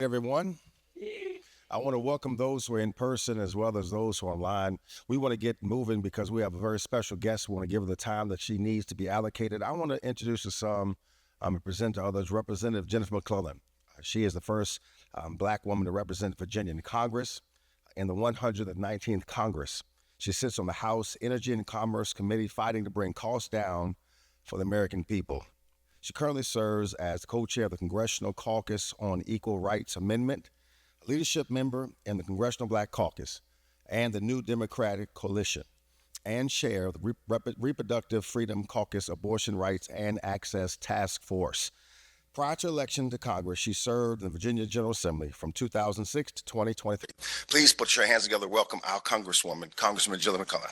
Everyone. I want to welcome those who are in person as well as those who are online. We want to get moving because we have a very special guest. We want to give her the time that she needs to be allocated. I want to introduce to some and present to others Representative Jennifer McClellan. She is the first Black woman to represent Virginia in Congress in the 119th Congress. She sits on the House Energy and Commerce Committee fighting to bring costs down for the American people. She currently serves as co-chair of the Congressional Caucus on Equal Rights Amendment, a leadership member in the Congressional Black Caucus and the New Democratic Coalition, and chair of the Reproductive Freedom Caucus Abortion Rights and Access Task Force. Prior to election to Congress, she served in the Virginia General Assembly from 2006 to 2023. Please put your hands together. Welcome our Congresswoman, Congressman Jillian McClellan.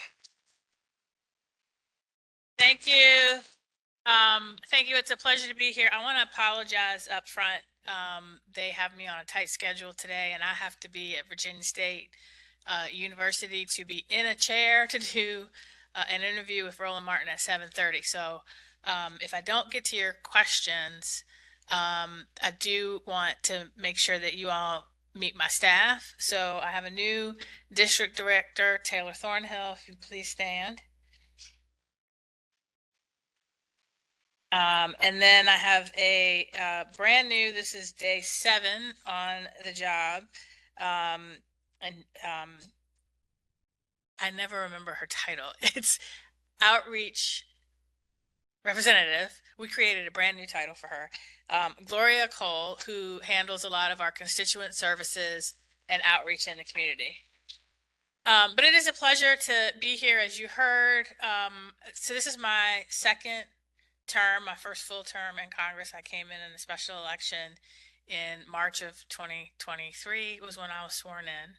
Thank you. Thank you. It's a pleasure to be here. I want to apologize up front. They have me on a tight schedule today, and I have to be at Virginia State University to be in a chair to do an interview with Roland Martin at 7:30. So if I don't get to your questions, I do want to make sure that you all meet my staff. So I have a new district director, Taylor Thornhill. If you please stand. And then I have a brand new, this is day 7 on the job. And I never remember her title. It's Outreach Representative. We created a brand new title for her. Gloria Cole, who handles a lot of our constituent services and outreach in the community. But it is a pleasure to be here, as you heard. So this is my second term, my first full term in Congress. I came in a special election in March of 2023 was when I was sworn in.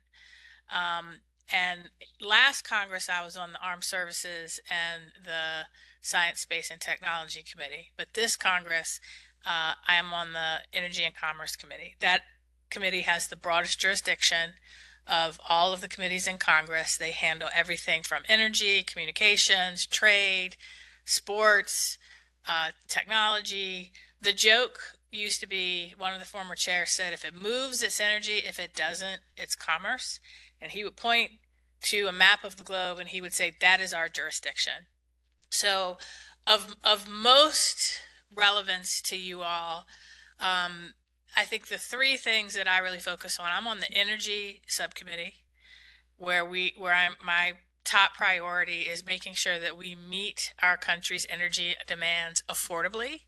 And last Congress, I was on the Armed Services and the Science, Space, and Technology Committee. But this Congress, I am on the Energy and Commerce Committee. That committee has the broadest jurisdiction of all of the committees in Congress. They handle everything from energy, communications, trade, sports, technology. The joke used to be, one of the former chairs said, if it moves, it's energy. If it doesn't, it's commerce. And he would point to a map of the globe and he would say, that is our jurisdiction. So of most relevance to you all, I think the 3 things that I really focus on, I'm on the energy subcommittee my top priority is making sure that we meet our country's energy demands affordably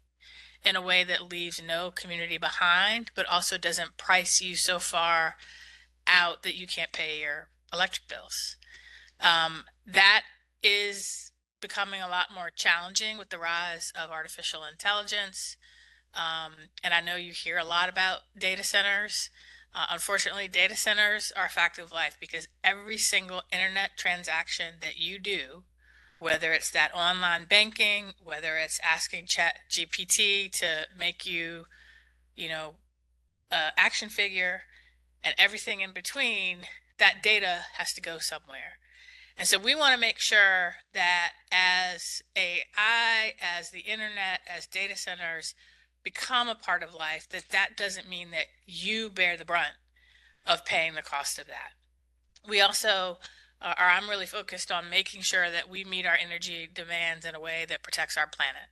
in a way that leaves no community behind, but also doesn't price you so far out that you can't pay your electric bills. That is becoming a lot more challenging with the rise of artificial intelligence. And I know you hear a lot about data centers. Unfortunately, data centers are a fact of life because every single internet transaction that you do, whether it's that online banking, whether it's asking ChatGPT to make you, action figure, and everything in between, that data has to go somewhere. And so we want to make sure that as AI, as the internet, as data centers become a part of life, that doesn't mean that you bear the brunt of paying the cost of that. We also I'm really focused on making sure that we meet our energy demands in a way that protects our planet.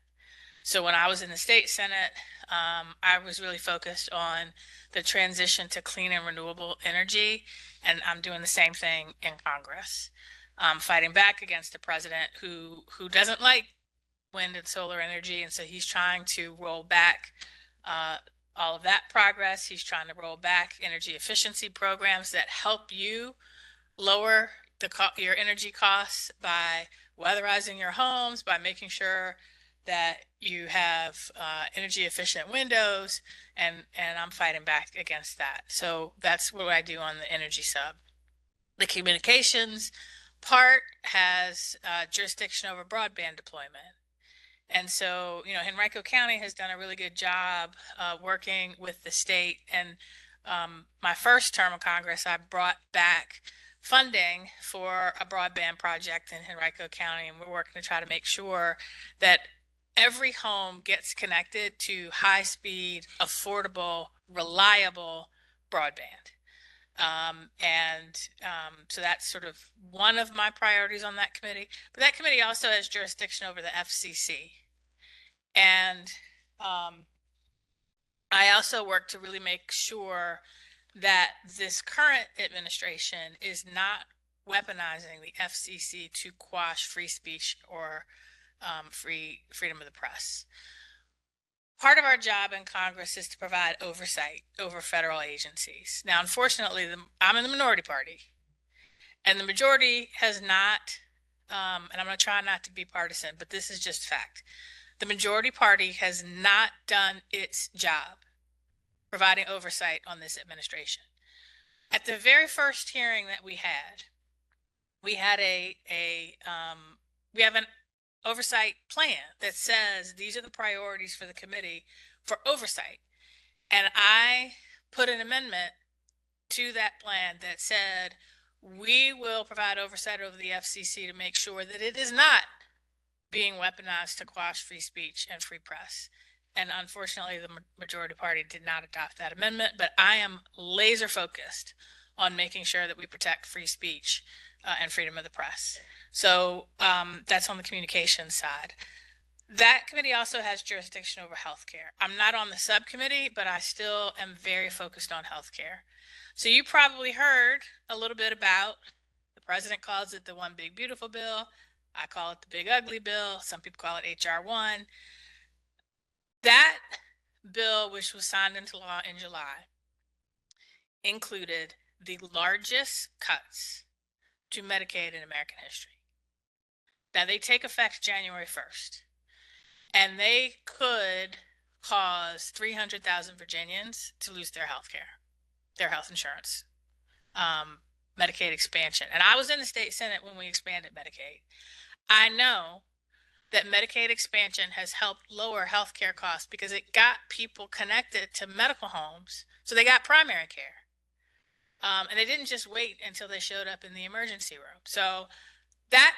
So when I was in the state Senate, I was really focused on the transition to clean and renewable energy, and I'm doing the same thing in Congress. Fighting back against the president who doesn't like wind and solar energy, and so he's trying to roll back all of that progress. He's trying to roll back energy efficiency programs that help you lower your energy costs by weatherizing your homes, by making sure that you have energy efficient windows, and I'm fighting back against that. So that's what I do on the energy sub. The communications part has jurisdiction over broadband deployment. And so, Henrico County has done a really good job working with the state. And my first term of Congress, I brought back funding for a broadband project in Henrico County. And we're working to try to make sure that every home gets connected to high-speed, affordable, reliable broadband. So that's sort of one of my priorities on that committee. But that committee also has jurisdiction over the FCC. And I also work to really make sure that this current administration is not weaponizing the FCC to quash free speech or freedom of the press. Part of our job in Congress is to provide oversight over federal agencies. Now, unfortunately, I'm in the minority party, and the majority has not, and I'm going to try not to be partisan, but this is just fact. The majority party has not done its job providing oversight on this administration. At the very first hearing that we had we have an oversight plan that says these are the priorities for the committee for oversight. And I put an amendment to that plan that said we will provide oversight over the FCC to make sure that it is not being weaponized to quash free speech and free press. And unfortunately, the majority party did not adopt that amendment, but I am laser focused on making sure that we protect free speech and freedom of the press. So that's on the communications side. That committee also has jurisdiction over healthcare. I'm not on the subcommittee, but I still am very focused on healthcare. So you probably heard a little bit about, the president calls it the One Big Beautiful Bill. I call it the Big Ugly Bill. Some people call it HR 1. That bill, which was signed into law in July, included the largest cuts to Medicaid in American history. Now, they take effect January 1st, and they could cause 300,000 Virginians to lose their health care, their health insurance, Medicaid expansion. And I was in the state Senate when we expanded Medicaid. I know that Medicaid expansion has helped lower healthcare costs because it got people connected to medical homes, so they got primary care. And they didn't just wait until they showed up in the emergency room. So that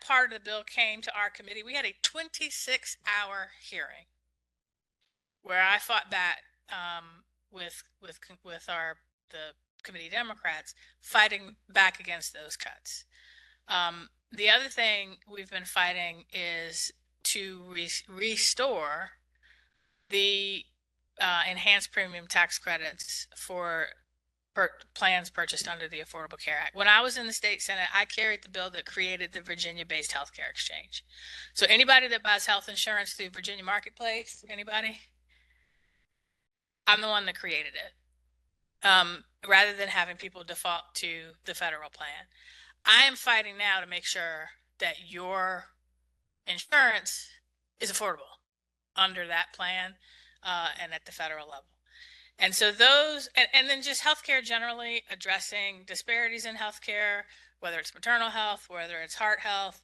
part of the bill came to our committee. We had a 26-hour hearing where I fought back with the committee Democrats, fighting back against those cuts. The other thing we've been fighting is to restore the enhanced premium tax credits for plans purchased under the Affordable Care Act. When I was in the state Senate, I carried the bill that created the Virginia-based healthcare exchange. So anybody that buys health insurance through Virginia Marketplace, anybody? I'm the one that created it. Rather than having people default to the federal plan. I am fighting now to make sure that your insurance is affordable under that plan and at the federal level. And so those, and then just healthcare generally, addressing disparities in healthcare, whether it's maternal health, whether it's heart health.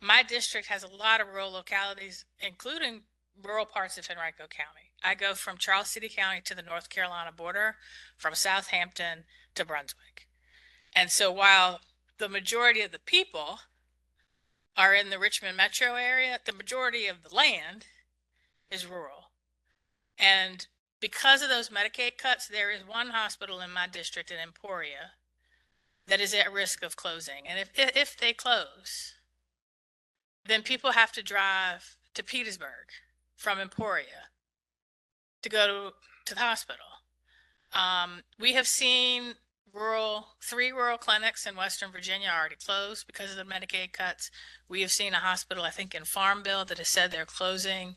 My district has a lot of rural localities, including rural parts of Henrico County. I go from Charles City County to the North Carolina border, from Southampton to Brunswick. And so while the majority of the people are in the Richmond metro area, the majority of the land is rural. And because of those Medicaid cuts, there is one hospital in my district in Emporia that is at risk of closing. And if they close, then people have to drive to Petersburg from Emporia to go to the hospital. We have seen three rural clinics in Western Virginia already closed because of the Medicaid cuts. We have seen a hospital, I think in Farmville, that has said they're closing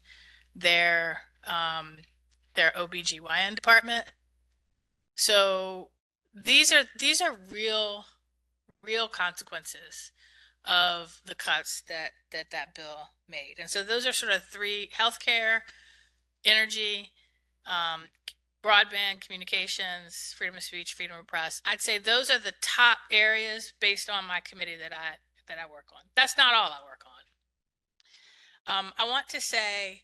their OBGYN department. So these are real consequences of the cuts that bill made. And so those are sort of three: healthcare, energy, broadband, communications, freedom of speech, freedom of press. I'd say those are the top areas based on my committee that I work on. That's not all I work on. I want to say,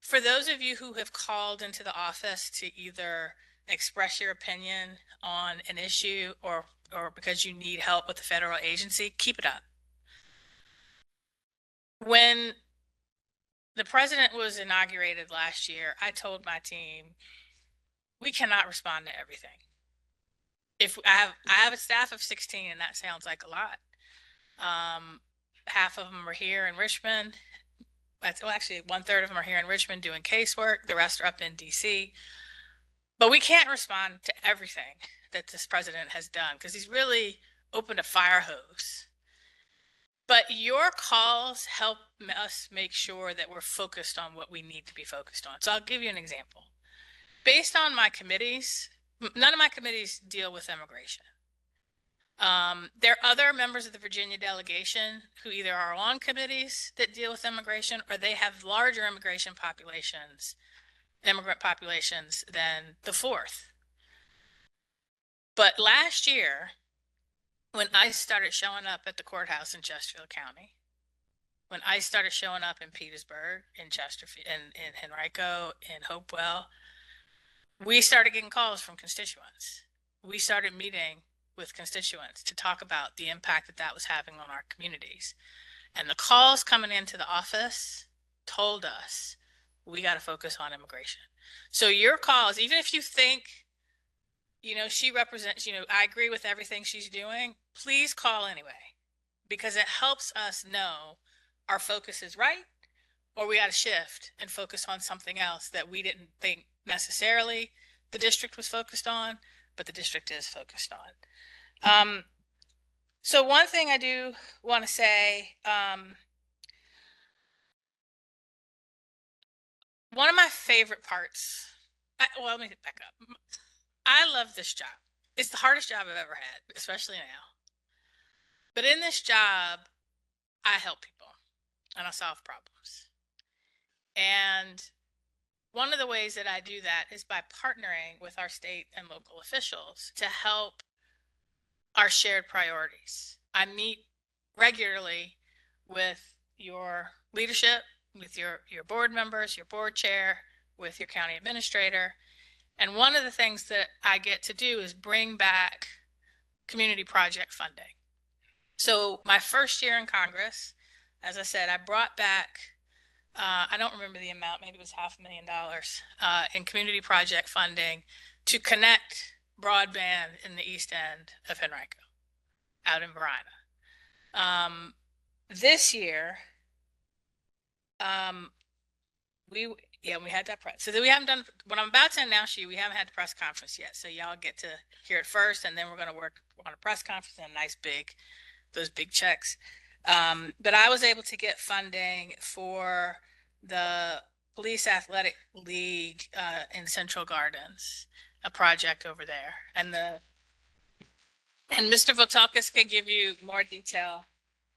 for those of you who have called into the office to either express your opinion on an issue or because you need help with a federal agency, keep it up. When the president was inaugurated last year, I told my team, we cannot respond to everything. If I have a staff of 16, and that sounds like a lot. Half of them are here in Richmond. Well, actually, 1/3 of them are here in Richmond doing casework. The rest are up in DC. But we can't respond to everything that this president has done because he's really opened a fire hose. But your calls help us make sure that we're focused on what we need to be focused on. So I'll give you an example. Based on my committees, none of my committees deal with immigration. There are other members of the Virginia delegation who either are on committees that deal with immigration or they have larger immigrant populations than the 4th. But last year, when ICE started showing up at the courthouse in Chesterfield County, when ICE started showing up in Petersburg, in Chesterfield, in Henrico, in Hopewell, we started getting calls from constituents. We started meeting with constituents to talk about the impact that was having on our communities. And the calls coming into the office told us we got to focus on immigration. So your calls, even if you think, she represents, I agree with everything she's doing, please call anyway, because it helps us know our focus is right, or we got to shift and focus on something else that we didn't think necessarily the district was focused on, but the district is focused on. So one thing I do want to say, one of my favorite parts, let me back up. I love this job. It's the hardest job I've ever had, especially now. But in this job, I help people and I solve problems. And one of the ways that I do that is by partnering with our state and local officials to help our shared priorities. I meet regularly with your leadership, with your board members, your board chair, with your county administrator. And one of the things that I get to do is bring back community project funding. So my first year in Congress, as I said, I brought back, I don't remember the amount, maybe it was $500,000 in community project funding to connect broadband in the east end of Henrico, out in Verina. This year, we had that press. So we haven't done what I'm about to announce to you. We haven't had the press conference yet. So y'all get to hear it first, and then we're going to work on a press conference and those big checks. But I was able to get funding for the Police Athletic League in Central Gardens, a project over there, and Mr. Votalkis can give you more detail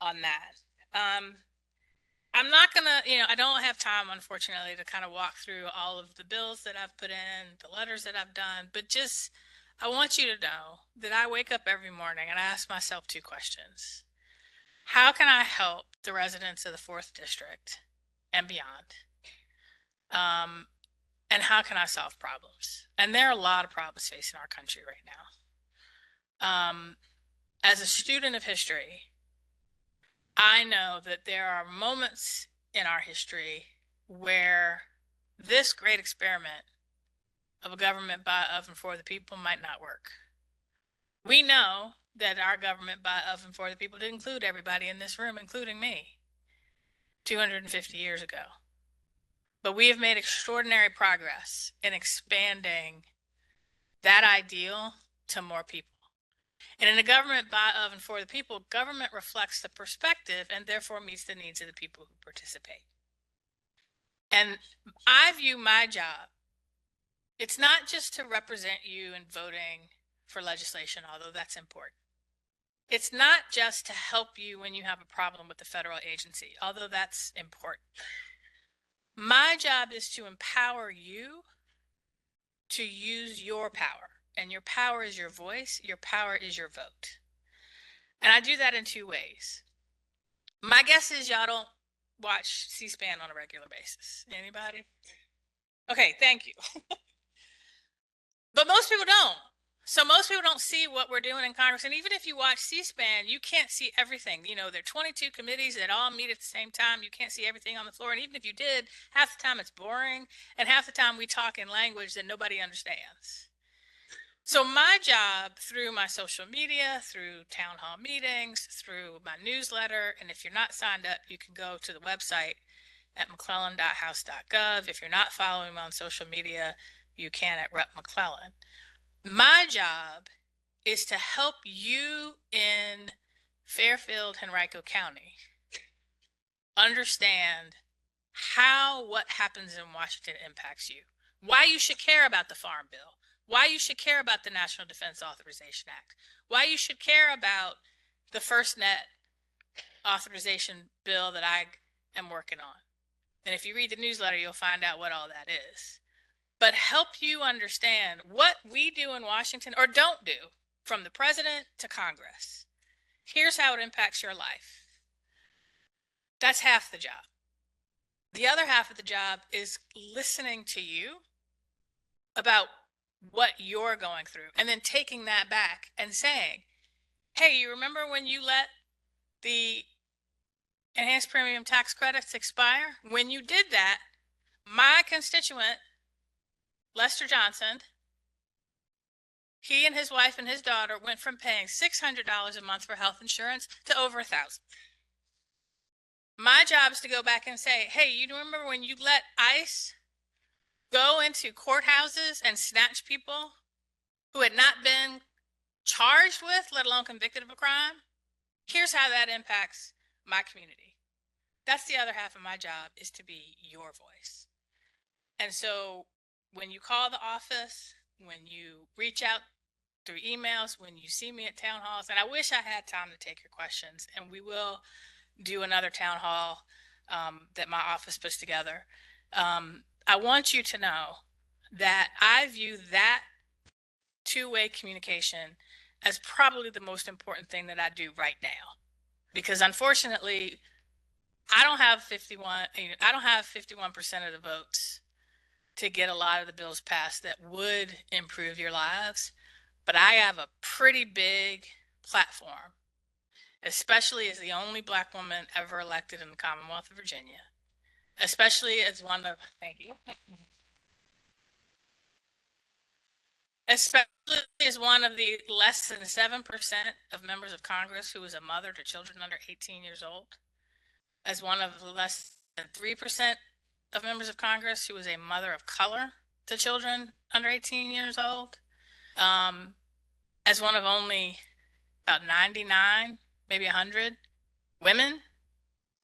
on that. I'm not gonna, I don't have time, unfortunately, to kind of walk through all of the bills that I've put in, the letters that I've done, but just, I want you to know that I wake up every morning and I ask myself 2 questions. How can I help the residents of the 4th District and beyond? And how can I solve problems? And there are a lot of problems facing our country right now. As a student of history, I know that there are moments in our history where this great experiment of a government by, of, and for the people might not work. We know that our government by, of, and for the people did include everybody in this room, including me, 250 years ago. But we have made extraordinary progress in expanding that ideal to more people. And in a government by, of, and for the people, government reflects the perspective and therefore meets the needs of the people who participate. And I view my job, it's not just to represent you in voting for legislation, although that's important. It's not just to help you when you have a problem with the federal agency, although that's important. My job is to empower you to use your power. And your power is your voice. Your power is your vote. And I do that in 2 ways. My guess is y'all don't watch C-SPAN on a regular basis. Anybody? Okay, thank you. But most people don't. So most people don't see what we're doing in Congress. And even if you watch C-SPAN, you can't see everything. You know, there are 22 committees that all meet at the same time. You can't see everything on the floor. And even if you did, half the time it's boring. And half the time we talk in language that nobody understands. So my job through my social media, through town hall meetings, through my newsletter, and if you're not signed up, you can go to the website at mcclellan.house.gov. If you're not following me on social media, you can at Rep. McClellan. My job is to help you in Fairfield, Henrico County understand how what happens in Washington impacts you, why you should care about the Farm Bill, why you should care about the National Defense Authorization Act, why you should care about the FirstNet authorization bill that I am working on. And if you read the newsletter, you'll find out what all that is. But help you understand what we do in Washington or don't do, from the president to Congress. Here's how it impacts your life. That's half the job. The other half of the job is listening to you about what you're going through and then taking that back and saying, hey, you remember when you let the enhanced premium tax credits expire? When you did that, my constituent, Lester Johnson, he and his wife and his daughter went from paying $600 a month for health insurance to over $1,000. My job is to go back and say, hey, you remember when you let ICE go into courthouses and snatch people who had not been charged with, let alone convicted of a crime? Here's how that impacts my community. That's the other half of my job, is to be your voice. And so when you call the office, when you reach out through emails, when you see me at town halls, and I wish I had time to take your questions, and we will do another town hall that my office puts together. I want you to know that I view that two-way communication as probably the most important thing that I do right now, because unfortunately, I don't have 51% of the votes to get a lot of the bills passed that would improve your lives, but I have a pretty big platform, especially as the only Black woman ever elected in the Commonwealth of Virginia, especially as one of, thank you, especially as one of the less than 7% of members of Congress who is a mother to children under 18 years old, as one of the less than 3% of members of Congress who is a mother of color to children under 18 years old, as one of only about 99, maybe 100 women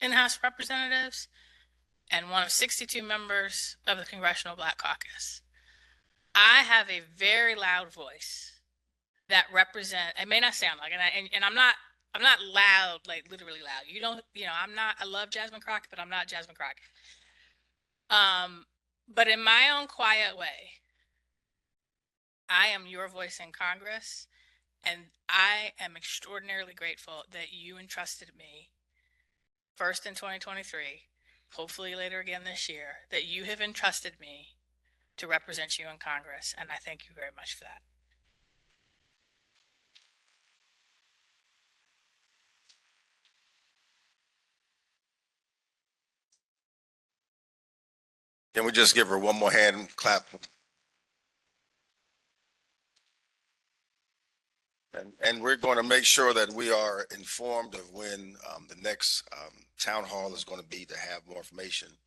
in the House of Representatives, and one of 62 members of the Congressional Black Caucus. I have a very loud voice that it may not sound like it, and I'm not loud, like literally loud. I love Jasmine Crockett, but I'm not Jasmine Crockett. But in my own quiet way, I am your voice in Congress, and I am extraordinarily grateful that you entrusted me, first in 2023, hopefully later again this year, that you have entrusted me to represent you in Congress, and I thank you very much for that. Can we just give her one more hand clap? And we're going to make sure that we are informed of when the next town hall is going to be, to have more information.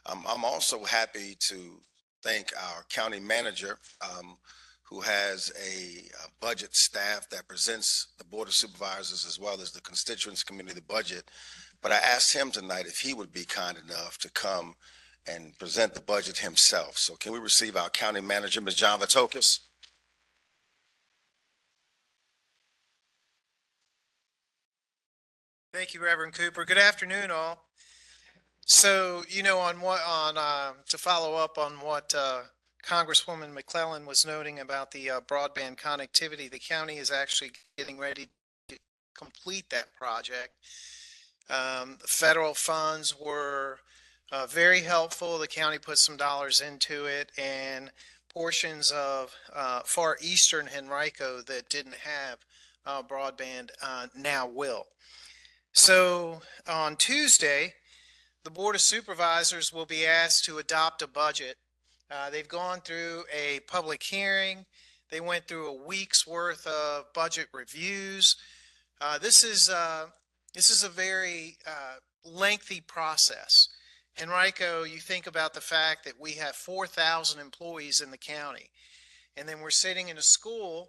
I'm also happy to thank our county manager, who has a budget staff that presents the Board of Supervisors as well as the constituents committee the budget. But I asked him tonight if he would be kind enough to come and present the budget himself. So can we receive our county manager, Ms. John Vatokis? Thank you, Reverend Cooper. Good afternoon, all. So, to follow up on what Congresswoman McClellan was noting about the broadband connectivity, the county is actually getting ready to complete that project. Federal funds were very helpful. The county put some dollars into it, and portions of far eastern Henrico that didn't have broadband now will. So on Tuesday, the Board of Supervisors will be asked to adopt a budget. They've gone through a public hearing. They went through a week's worth of budget reviews. This is a very lengthy process. Henrico, you think about the fact that we have 4,000 employees in the county, and then we're sitting in a school,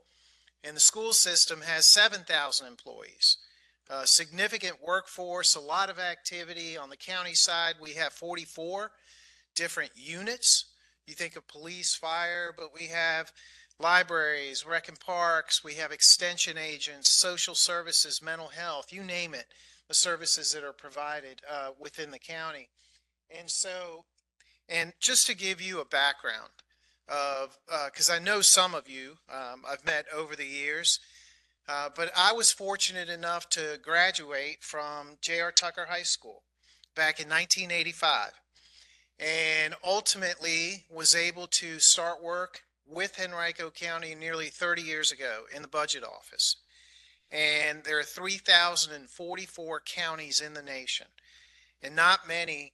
and the school system has 7,000 employees. Significant workforce, a lot of activity. On the county side, we have 44 different units. You think of police, fire, but we have libraries, rec and parks, we have extension agents, social services, mental health, you name it, the services that are provided within the county. And so, and just to give you a background of, because I know some of you I've met over the years, but I was fortunate enough to graduate from J.R. Tucker High School back in 1985, and ultimately was able to start work with Henrico County nearly 30 years ago in the budget office. And there are 3,044 counties in the nation, and not many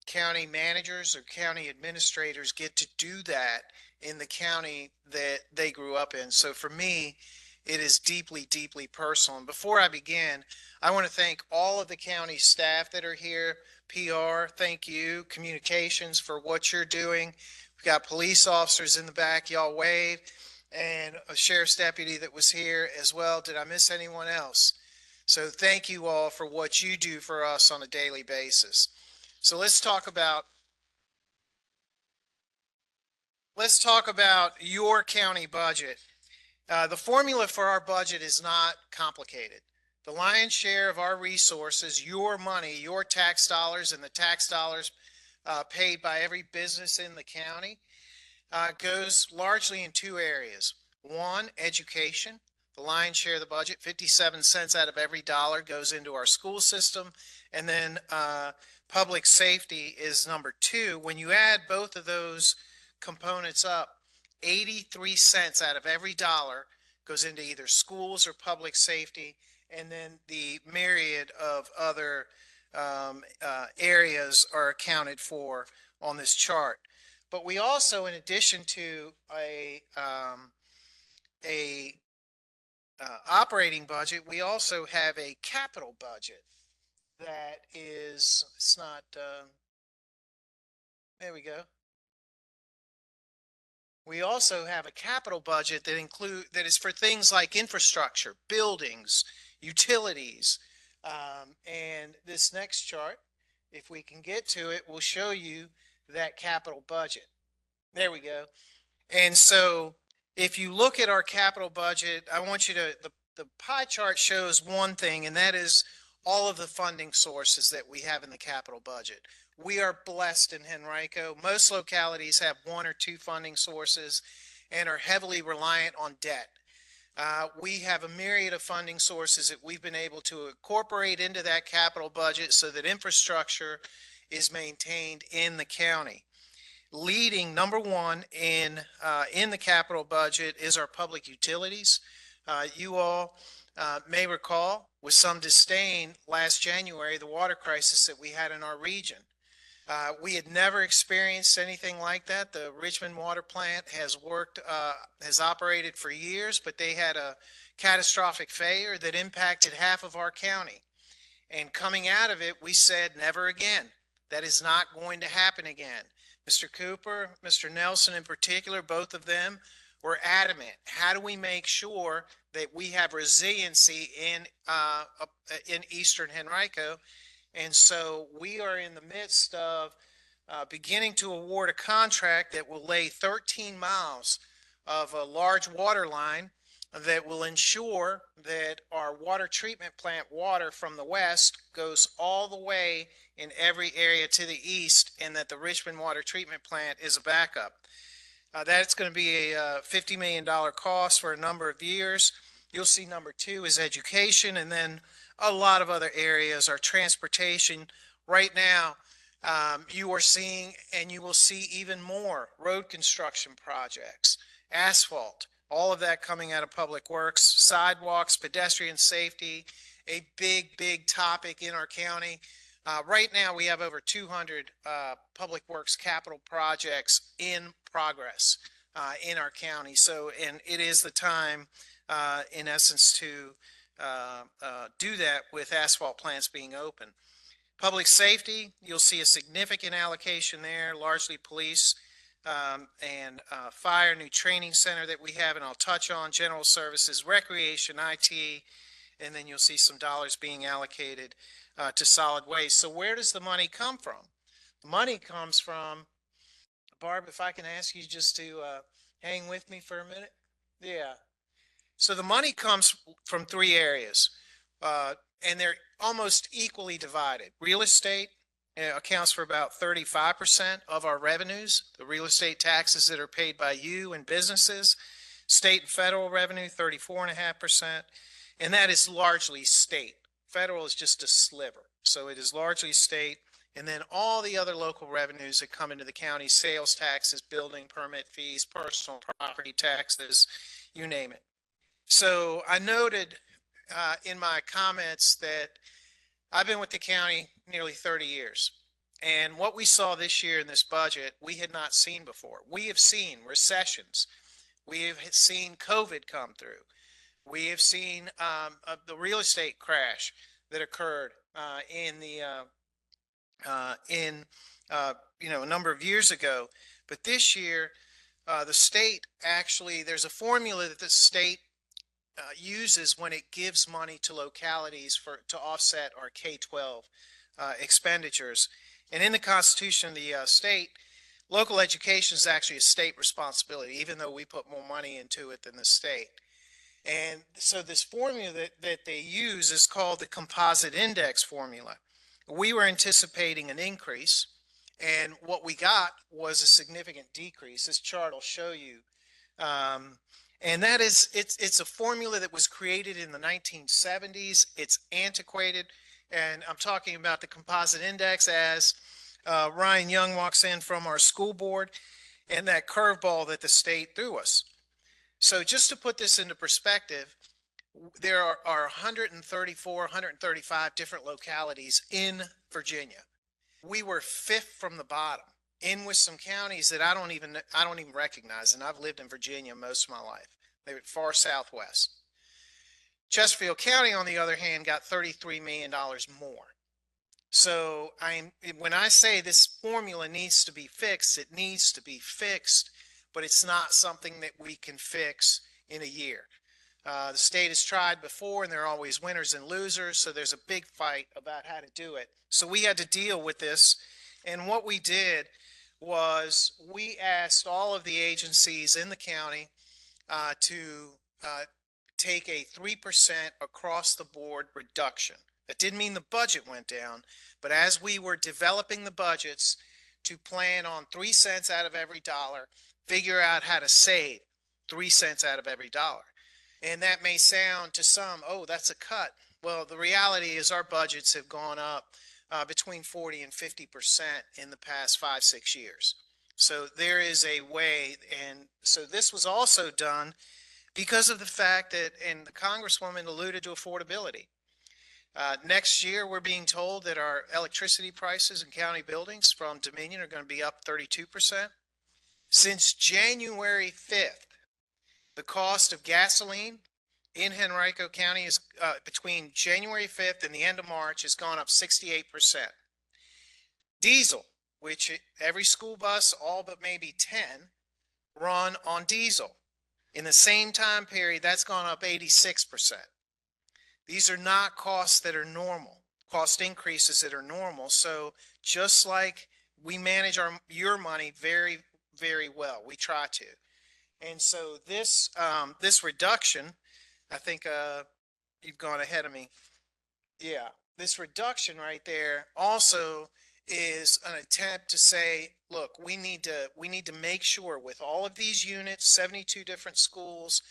county managers or county administrators get to do that in the county that they grew up in. So for me, it is deeply, deeply personal. And before I begin, I want to thank all of the county staff that are here. PR, thank you. Communications for what you're doing. We've got police officers in the back, y'all wave, and a sheriff's deputy that was here as well. Did I miss anyone else? So thank you all for what you do for us on a daily basis. So let's talk about your county budget. The formula for our budget is not complicated. The lion's share of our resources, your money, your tax dollars, and the tax dollars paid by every business in the county goes largely in two areas. One, education. The lion's share of the budget, 57 cents out of every dollar, goes into our school system. And then public safety is number two. When you add both of those components up, 83 cents out of every dollar goes into either schools or public safety, and then the myriad of other areas are accounted for on this chart. But we also, in addition to a operating budget, we also have a capital budget that is, it's not, there we go. We also have a capital budget that is for things like infrastructure, buildings, utilities. And this next chart, if we can get to it, will show you that capital budget. There we go. And so if you look at our capital budget, I want you to, the pie chart shows one thing, and that is all of the funding sources that we have in the capital budget. We are blessed in Henrico. Most localities have one or two funding sources and are heavily reliant on debt. We have a myriad of funding sources that we've been able to incorporate into that capital budget so that infrastructure is maintained in the county. Leading number one in the capital budget is our public utilities. You all may recall with some disdain last January the water crisis that we had in our region. We had never experienced anything like that. The Richmond water plant has operated for years, but they had a catastrophic failure that impacted half of our county. And coming out of it, we said, never again. That is not going to happen again. Mr. Cooper, Mr. Nelson in particular, both of them were adamant. How do we make sure that we have resiliency in Eastern Henrico? And so we are in the midst of beginning to award a contract that will lay 13 miles of a large water line that will ensure that our water treatment plant water from the west goes all the way in every area to the east, and that the Richmond water treatment plant is a backup. That's going to be a $50 million cost for a number of years. You'll see number two is education, and then a lot of other areas. Our transportation right now, You are seeing, and you will see even more road construction projects, asphalt, all of that coming out of Public Works, sidewalks, pedestrian safety, a big topic in our county. Right now, we have over 200 Public Works capital projects in progress in our county. So, and it is the time, in essence, to do that with asphalt plants being open. Public safety, you'll see a significant allocation there, largely police and fire, new training center that we have, and I'll touch on general services, recreation, IT, and then you'll see some dollars being allocated to solid waste. So where does the money come from? The money comes from, Barb, if I can ask you just to hang with me for a minute. Yeah. So the money comes from three areas. And they're almost equally divided. Real estate accounts for about 35% of our revenues, the real estate taxes that are paid by you and businesses. State and federal revenue, 34.5%, and that is largely state. Federal is just a sliver, so it is largely state. And then all the other local revenues that come into the county, sales taxes, building permit fees, personal property taxes, you name it. So I noted in my comments that I've been with the county nearly 30 years. And what we saw this year in this budget, we had not seen before. We have seen recessions. We have seen COVID come through. We have seen the real estate crash that occurred a number of years ago. But this year, the state actually, there's a formula that the state uses when it gives money to localities to offset our K-12 expenditures. And in the Constitution of the state, local education is actually a state responsibility, even though we put more money into it than the state. And so this formula that they use is called the composite index formula. We were anticipating an increase, and what we got was a significant decrease. This chart will show you. And that is, it's a formula that was created in the 1970s. It's antiquated. And I'm talking about the composite index as Ryan Young walks in from our school board and that curveball that the state threw us. So just to put this into perspective, there are 134, 135 different localities in Virginia. We were fifth from the bottom, in with some counties that I don't even recognize, and I've lived in Virginia most of my life. They were far southwest. Chesterfield County, on the other hand, got $33 million more. So when I say this formula needs to be fixed, it needs to be fixed, but it's not something that we can fix in a year. The state has tried before, and there are always winners and losers, so there's a big fight about how to do it. So we had to deal with this, and what we did was we asked all of the agencies in the county to take a 3% across the board reduction. That didn't mean the budget went down, but as we were developing the budgets to plan on 3 cents out of every dollar, figure out how to save 3 cents out of every dollar. And that may sound to some, oh, that's a cut. Well, the reality is our budgets have gone up between 40 and 50% in the past 5-6 years. So there is a way, and so this was also done because of the fact that, and the Congresswoman alluded to affordability. Next year, we're being told that our electricity prices in county buildings from Dominion are going to be up 32%. Since January 5th, the cost of gasoline in Henrico County is between January 5th and the end of March has gone up 68%. Diesel, which every school bus, all but maybe 10, run on diesel. In the same time period, that's gone up 86%. These are not costs that are normal, cost increases that are normal. So just like we manage your money very, very well, we try to. And so this reduction, I think you've gone ahead of me. Yeah, this reduction right there also is an attempt to say, look, we need to make sure with all of these units, 72 different schools,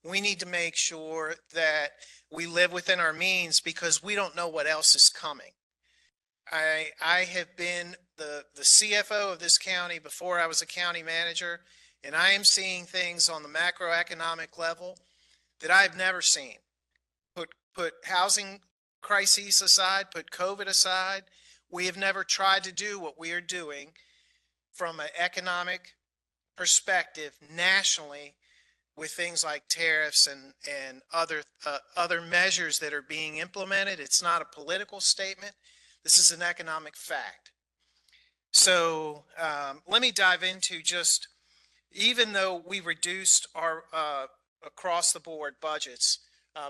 we need to make sure that we live within our means because we don't know what else is coming. I have been the CFO of this county before I was a county manager, and I am seeing things on the macroeconomic level that I've never seen. Put housing crises aside, put COVID aside. We have never tried to do what we are doing from an economic perspective nationally with things like tariffs and other measures that are being implemented. It's not a political statement. This is an economic fact. So let me dive into just, even though we reduced our across the board budgets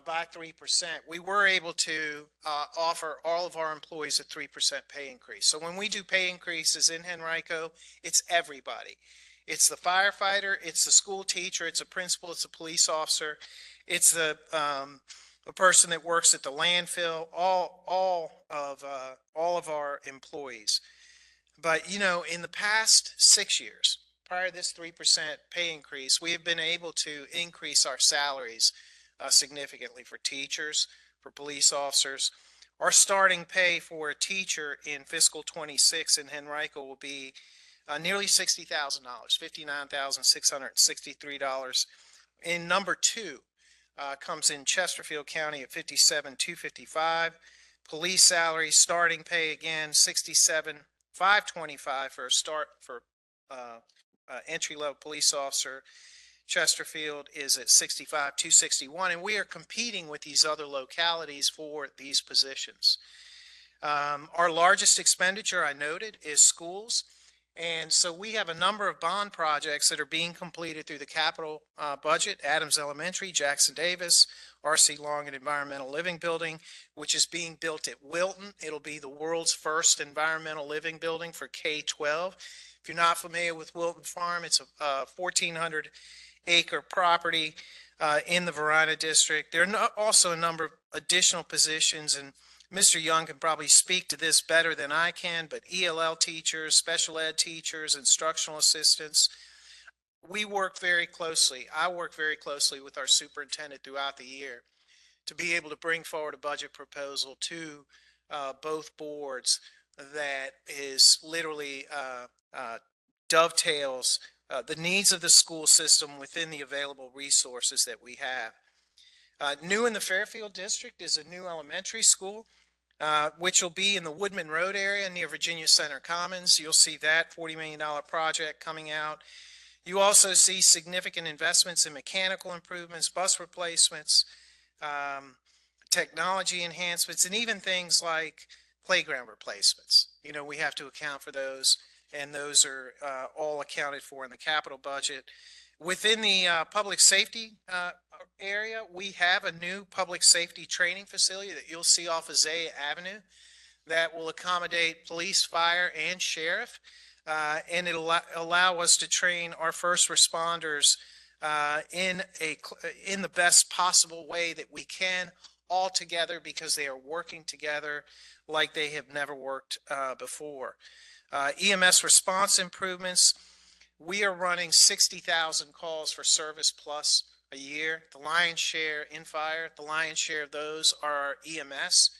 by 3%, we were able to offer all of our employees a 3% pay increase. So when we do pay increases in Henrico, it's everybody. It's the firefighter, it's the school teacher, it's a principal, it's a police officer, it's the a person that works at the landfill, all of our employees. But you know, in the past 6 years, prior to this 3% pay increase, we have been able to increase our salaries significantly for teachers, for police officers. Our starting pay for a teacher in fiscal 26 in Henrico will be nearly $60,000, $59,663. In number two comes in Chesterfield County at $57,255. Police salary starting pay again $67,525 for a start for entry level police officer. Chesterfield is at $65,261, and we are competing with these other localities for these positions. Our largest expenditure, I noted, is schools. And so we have a number of bond projects that are being completed through the capital budget: Adams Elementary, Jackson Davis, R.C. Long and Environmental Living Building, which is being built at Wilton. It'll be the world's first environmental living building for K-12. If you're not familiar with Wilton Farm, it's a 1,400-acre property in the Varina district. There are also a number of additional positions, and Mr. Young can probably speak to this better than I can, but ELL teachers, special ed teachers, instructional assistants. We work very closely. I work very closely with our superintendent throughout the year to be able to bring forward a budget proposal to both boards that is literally dovetails the needs of the school system within the available resources that we have. New in the Fairfield district is a new elementary school, which will be in the Woodman Road area near Virginia Center Commons. You'll see that $40 million project coming out. You also see significant investments in mechanical improvements, bus replacements, technology enhancements, and even things like playground replacements. You know, we have to account for those, and those are all accounted for in the capital budget. Within the public safety area, we have a new public safety training facility that you'll see off of Zaya Avenue that will accommodate police, fire, and sheriff. And it'll allow us to train our first responders in the best possible way that we can, all together, because they are working together like they have never worked before. EMS response improvements. We are running 60,000 calls for Service Plus a year. The lion's share in fire, the lion's share of those are EMS.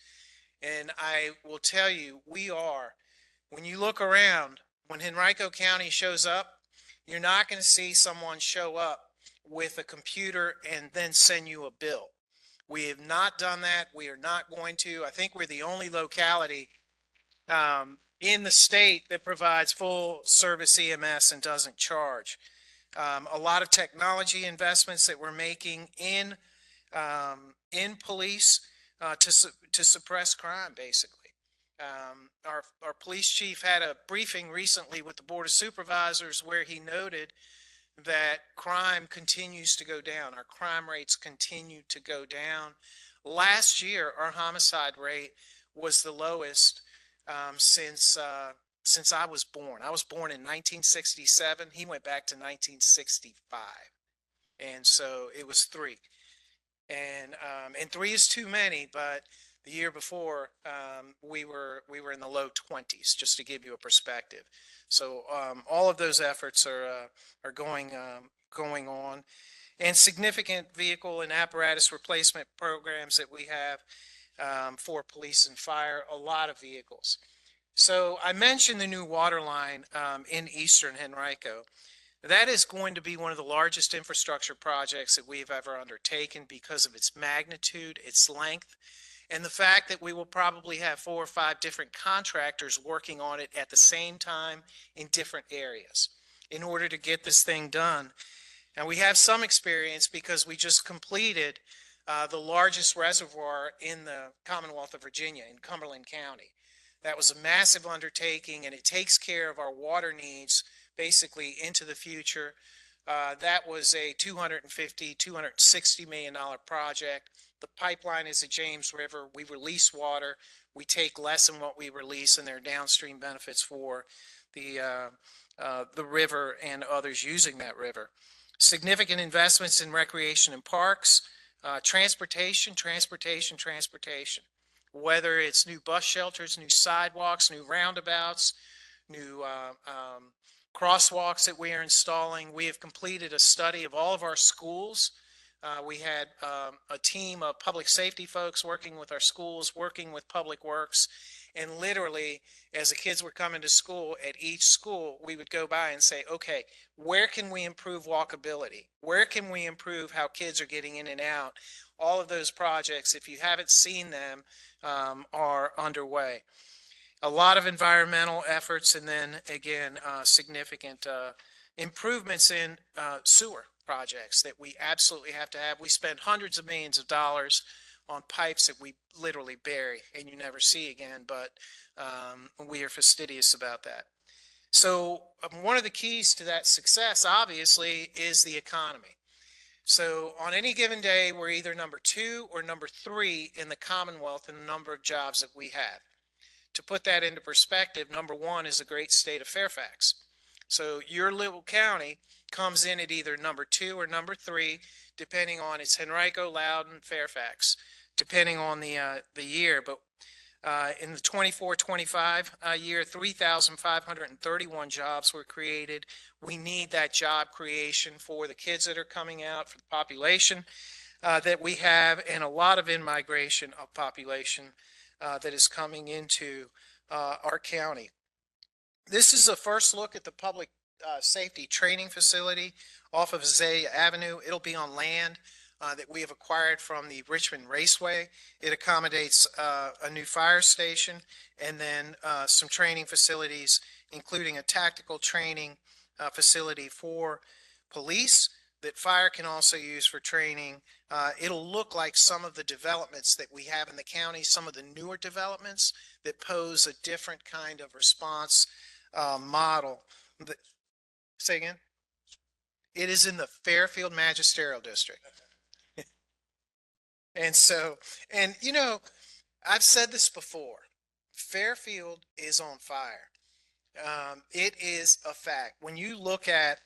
And I will tell you, when you look around, when Henrico County shows up, you're not going to see someone show up with a computer and then send you a bill. We have not done that. We are not going to. I think we're the only locality in the state that provides full service EMS and doesn't charge. A lot of technology investments that we're making in police to suppress crime, basically. Our police chief had a briefing recently with the Board of Supervisors where he noted that crime continues to go down. Our crime rates continue to go down. Last year, our homicide rate was the lowest since I was born. I was born in 1967. He went back to 1965. And so it was 3. And 3 is too many, but the year before, we were in the low 20s, just to give you a perspective. So all of those efforts are going on, and significant vehicle and apparatus replacement programs that we have for police and fire. A lot of vehicles. So I mentioned the new water line in eastern Henrico. That is going to be one of the largest infrastructure projects that we've ever undertaken because of its magnitude, its length, and the fact that we will probably have 4 or 5 different contractors working on it at the same time in different areas in order to get this thing done. And we have some experience because we just completed the largest reservoir in the Commonwealth of Virginia in Cumberland County. That was a massive undertaking, and it takes care of our water needs basically into the future. That was a $260 million project. The pipeline is a James River. We release water. We take less than what we release, and there are downstream benefits for the river and others using that river. Significant investments in recreation and parks, transportation. Whether it's new bus shelters, new sidewalks, new roundabouts, new crosswalks that we are installing. We have completed a study of all of our schools. We had a team of public safety folks working with our schools, working with Public Works, and literally, as the kids were coming to school, at each school, we would go by and say, okay, where can we improve walkability? Where can we improve how kids are getting in and out? All of those projects, if you haven't seen them, are underway. A lot of environmental efforts, and then again, significant improvements in sewer projects that we absolutely have to have. We spend hundreds of millions of dollars on pipes that we literally bury and you never see again, but we are fastidious about that. So one of the keys to that success, obviously, is the economy. So on any given day, we're either number 2 or number 3 in the Commonwealth in the number of jobs that we have. To put that into perspective, number 1 is the great state of Fairfax. So your little county comes in at either number 2 or number 3, depending on its Henrico, Loudoun, Fairfax, depending on the year. But in the 24-25 year, 3,531 jobs were created. We need that job creation for the kids that are coming out, for the population that we have, and a lot of in-migration of population that is coming into our county. This is a first look at the public safety training facility off of Azalea Avenue. It'll be on land that we have acquired from the Richmond Raceway. It accommodates a new fire station and then some training facilities, including a tactical training facility for police that fire can also use for training. It'll look like some of the developments that we have in the county, some of the newer developments that pose a different kind of response model. Say again? It is in the Fairfield Magisterial District. And so, and you know, I've said this before, Fairfield is on fire. It is a fact. When you look at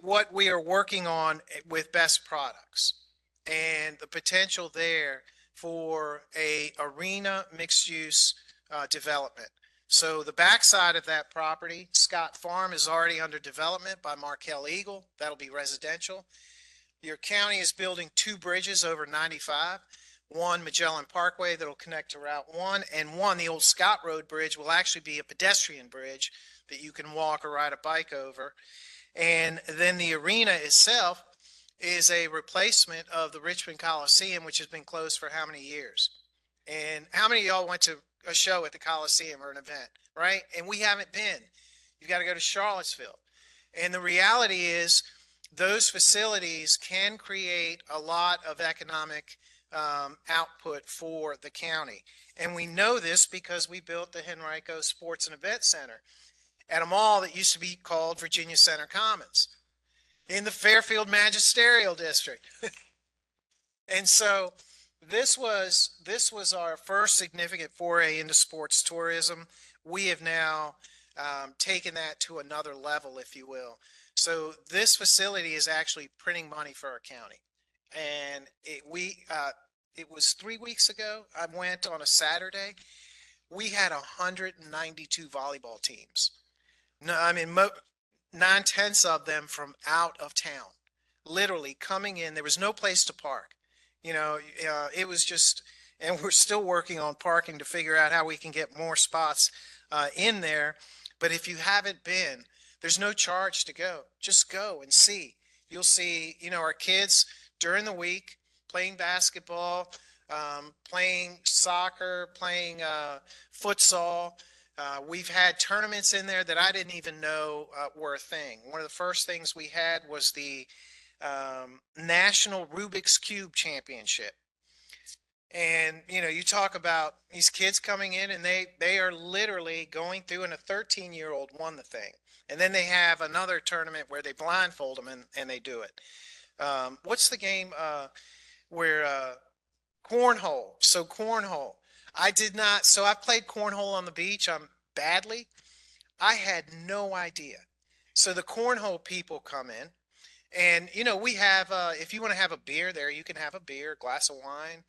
what we are working on with best products and the potential there for a arena mixed use development. So the backside of that property, Scott Farm, is already under development by Markel Eagle. That'll be residential. Your county is building 2 bridges over 95. One, Magellan Parkway, that'll connect to Route 1, and one, the old Scott Road Bridge, will actually be a pedestrian bridge that you can walk or ride a bike over. And then the arena itself is a replacement of the Richmond Coliseum, which has been closed for how many years? And how many of y'all went to a show at the Coliseum or an event, right? And we haven't been. You've got to go to Charlottesville. And the reality is those facilities can create a lot of economic output for the county. And we know this because we built the Henrico Sports and Event Center at a mall that used to be called Virginia Center Commons in the Fairfield Magisterial District. And so this was our first significant foray into sports tourism. We have now taken that to another level, if you will. So this facility is actually printing money for our county. And it was 3 weeks ago. I went on a Saturday. We had 192 volleyball teams. No, I mean, 9/10 of them from out of town, literally coming in. There was no place to park. You know, it was just, and we're still working on parking to figure out how we can get more spots in there. But if you haven't been, there's no charge to go. Just go and see. You'll see, our kids during the week playing basketball, playing soccer, playing futsal. We've had tournaments in there that I didn't even know were a thing. One of the first things we had was the National Rubik's Cube Championship. And, you talk about these kids coming in and they are literally going through, and a 13-year-old won the thing. And then they have another tournament where they blindfold them and they do it. What's the game where cornhole? So cornhole. I've played cornhole on the beach. Badly. I had no idea. So the cornhole people come in and, we have, if you want to have a beer there, you can have a beer, a glass of wine.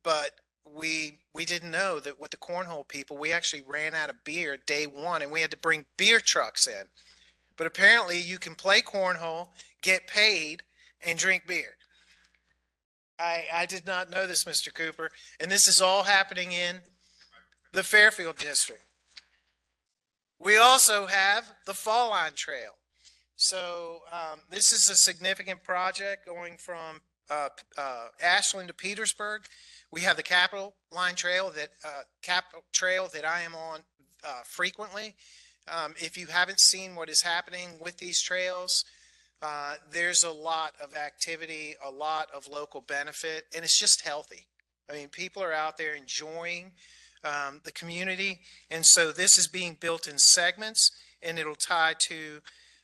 But we didn't know that with the cornhole people, we actually ran out of beer day one and we had to bring beer trucks in. But apparently you can play cornhole, get paid, and drink beer. I did not know this, Mr. Cooper. And this is all happening in the Fairfield district. We also have the Fall Line Trail. So this is a significant project going from Ashland to Petersburg. We have the Capitol Trail that I am on frequently. If you haven't seen what is happening with these trails, there's a lot of activity, a lot of local benefit, and it's just healthy. I mean, people are out there enjoying the community, and so this is being built in segments, and it'll tie to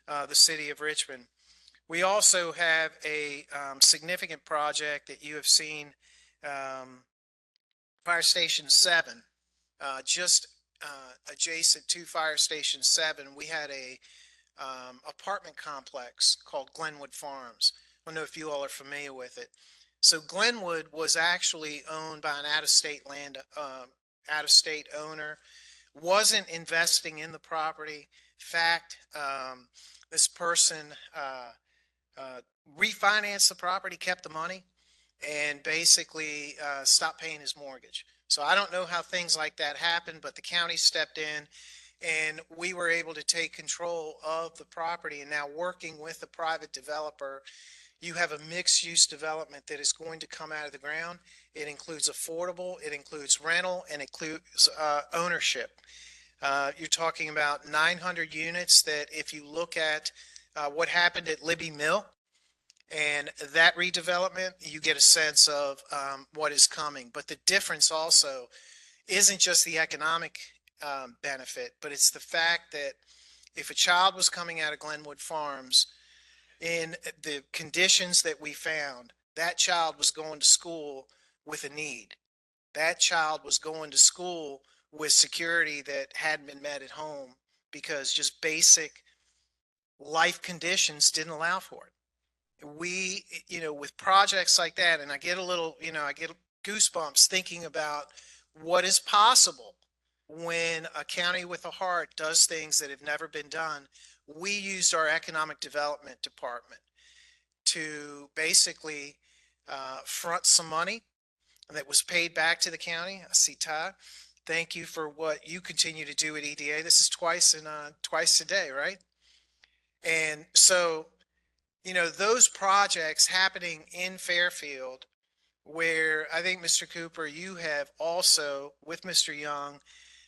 the city of Richmond. We also have a significant project that you have seen, Fire Station 7, just adjacent to Fire Station 7. We had a apartment complex called Glenwood Farms. I don't know if you all are familiar with it. So Glenwood was actually owned by an out-of-state owner, wasn't investing in the property. In fact, this person refinanced the property, kept the money, and basically stopped paying his mortgage. So I don't know how things like that happen, but the county stepped in and we were able to take control of the property. And now working with a private developer, you have a mixed-use development that is going to come out of the ground. It includes affordable, it includes rental, and includes ownership. You're talking about 900 units that if you look at what happened at Libby Mill and that redevelopment, you get a sense of what is coming. But the difference also isn't just the economic benefit, but it's the fact that if a child was coming out of Glenwood Farms in the conditions that we found, that child was going to school with a need. That child was going to school with security that hadn't been met at home because just basic life conditions didn't allow for it. We, with projects like that, and I get a little, I get goosebumps thinking about what is possible when a county with a heart does things that have never been done. We used our economic development department to basically front some money that was paid back to the county. I see Ty. Thank you for what you continue to do at EDA. This is twice a day, right? And so, those projects happening in Fairfield, where I think, Mr. Cooper, you have also, with Mr. Young,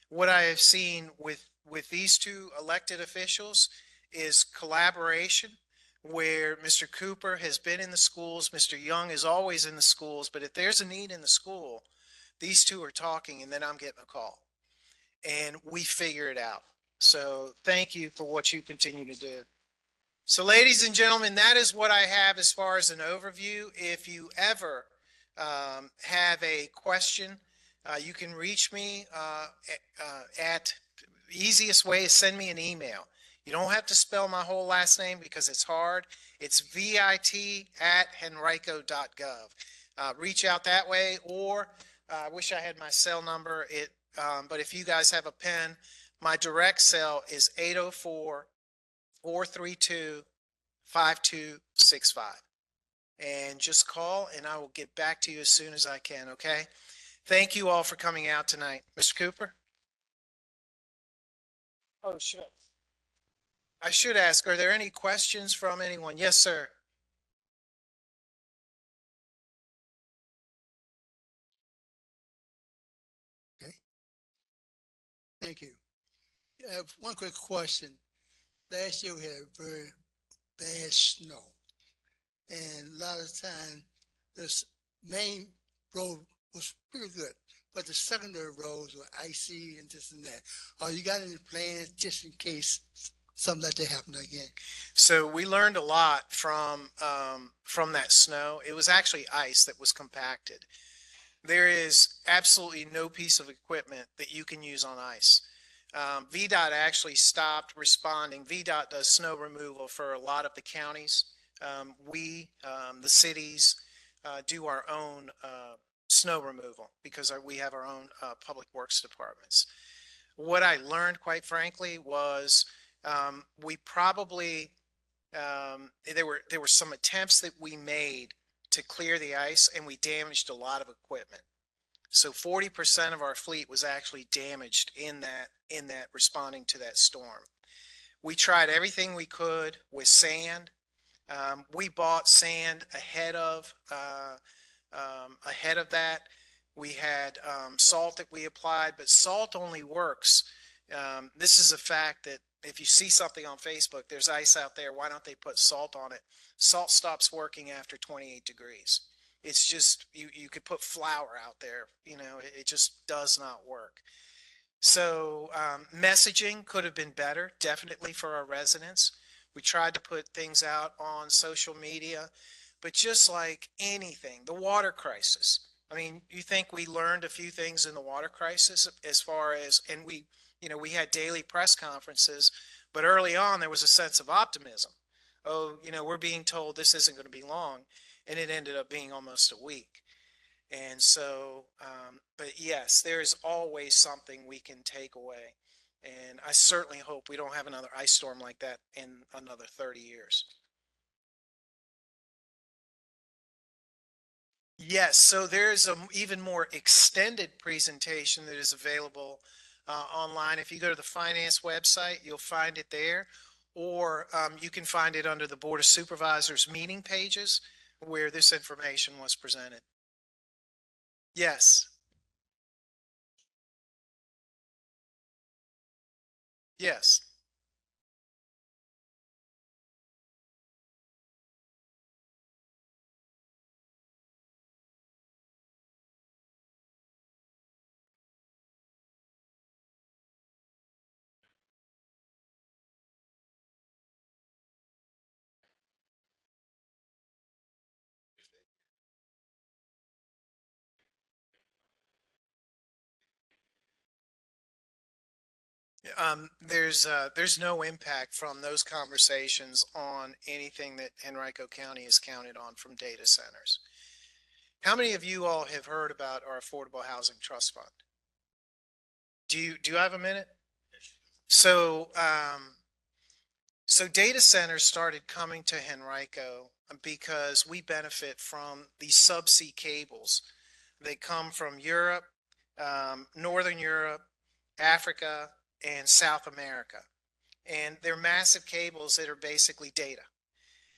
what I have seen with these two elected officials is collaboration, where Mr. Cooper has been in the schools, Mr. Young is always in the schools, but if there's a need in the school, these two are talking and then I'm getting a call and we figure it out. So thank you for what you continue to do. So ladies and gentlemen, that is what I have as far as an overview. If you ever have a question, you can reach me at the easiest way is send me an email. You don't have to spell my whole last name because it's hard. It's vit@henrico.gov. Reach out that way, or I wish I had my cell number. But if you guys have a pen, my direct cell is 804-432-5265. and just call and I will get back to you as soon as I can. Okay. Thank you all for coming out tonight. Mr. Cooper? Oh, sure. I should ask, are there any questions from anyone? Yes, sir. Okay, thank you. I have one quick question. Last year we had very bad snow, and a lot of time this main road was pretty good, but the secondary roads were icy and this and that. You got any plans just in case something like that happened again? So we learned a lot from that snow. It was actually ice that was compacted. There is absolutely no piece of equipment that you can use on ice. VDOT actually stopped responding. VDOT does snow removal for a lot of the counties. The cities, do our own snow removal because we have our own public works departments. What I learned, quite frankly, was we probably there were some attempts that we made to clear the ice, and we damaged a lot of equipment. So 40% of our fleet was actually damaged in that responding to that storm. We tried everything we could with sand. We bought sand ahead of that. We had salt that we applied, but salt only works. This is a fact that if you see something on Facebook, there's ice out there, why don't they put salt on it? Salt stops working after 28 degrees. It's just, you could put flour out there, it just does not work. So messaging could have been better, definitely for our residents. We tried to put things out on social media, but just like anything, the water crisis. I mean, you think we learned a few things in the water crisis as far as, and we had daily press conferences, but early on there was a sense of optimism. Oh, we're being told this isn't going to be long, and it ended up being almost a week. And so, but yes, there's always something we can take away. And I certainly hope we don't have another ice storm like that in another 30 years. Yes, so there's an even more extended presentation that is available online. If you go to the finance website, you'll find it there, or you can find it under the Board of Supervisors meeting pages where this information was presented. Yes. Yes. There's no impact from those conversations on anything that Henrico County is counted on from data centers. How many of you all have heard about our Affordable Housing Trust Fund? Do you have a minute? So, so data centers started coming to Henrico because we benefit from these subsea cables. They come from Europe, Northern Europe, Africa, and South America. And they're massive cables that are basically data.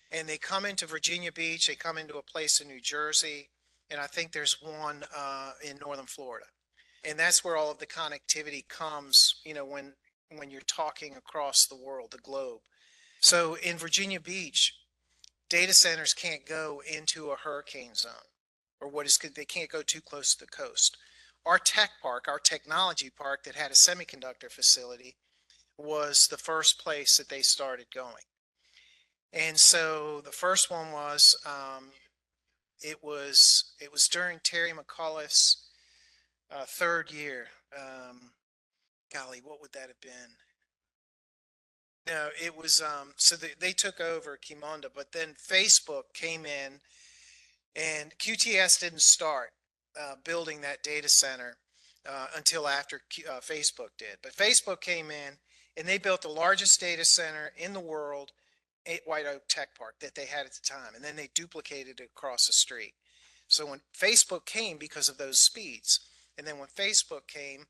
And they come into Virginia Beach, they come into a place in New Jersey, and I think there's one in Northern Florida. And that's where all of the connectivity comes, when you're talking across the world, the globe. So in Virginia Beach, data centers can't go into a hurricane zone, or they can't go too close to the coast. Our tech park, our technology park that had a semiconductor facility, was the first place that they started going. And so the first one was, it was during Terry McAuliffe's third year. Golly, what would that have been? No, it was, so they took over Kimonda, but then Facebook came in, and QTS didn't start building that data center until after Facebook did. But Facebook came in and they built the largest data center in the world White Oak Tech Park that they had at the time, and then they duplicated it across the street. So when Facebook came, because of those speeds, and then when Facebook came,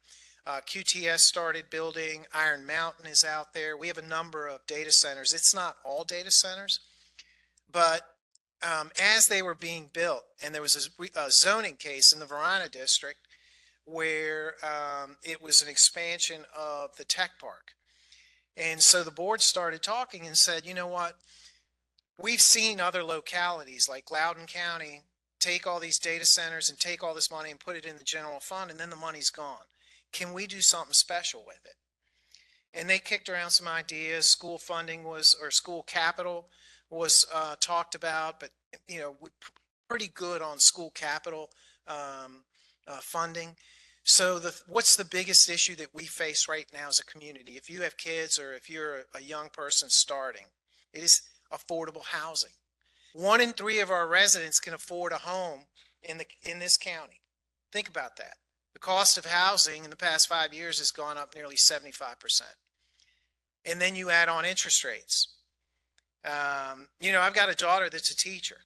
QTS started building. Iron Mountain is out there. We have a number of data centers. It's not all data centers, but as they were being built, and there was a zoning case in the Verona district where it was an expansion of the tech park. And so the board started talking and said, you know what? We've seen other localities like Loudoun County take all these data centers and take all this money and put it in the general fund, and then the money's gone. Can we do something special with it? And they kicked around some ideas. School funding was, or school capital was talked about, but you know, we're pretty good on school capital funding. So what's the biggest issue that we face right now as a community? If you have kids or if you're a young person starting, it is affordable housing. 1 in 3 of our residents can afford a home in this county. Think about that. The cost of housing in the past 5 years has gone up nearly 75%. And then you add on interest rates. You know, I've got a daughter that's a teacher,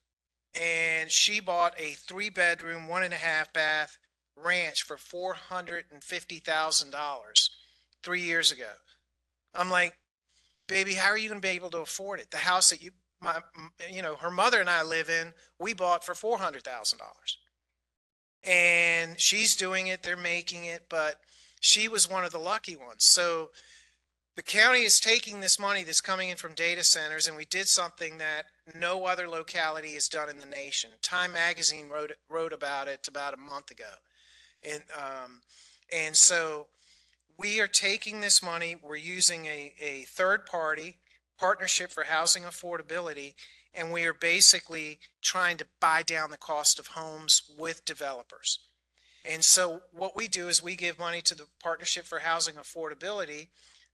and she bought a 3-bedroom, 1.5 bath ranch for $450,000 3 years ago. I'm like, baby, how are you going to be able to afford it? The house that her mother and I live in, we bought for $400,000. And she's doing it, they're making it, but she was one of the lucky ones. So the county is taking this money that's coming in from data centers, and we did something that no other locality has done in the nation. Time magazine wrote about it about a month ago. And so we are taking this money, we're using a third party partnership for housing affordability, and we are basically trying to buy down the cost of homes with developers. And so what we do is we give money to the Partnership for Housing Affordability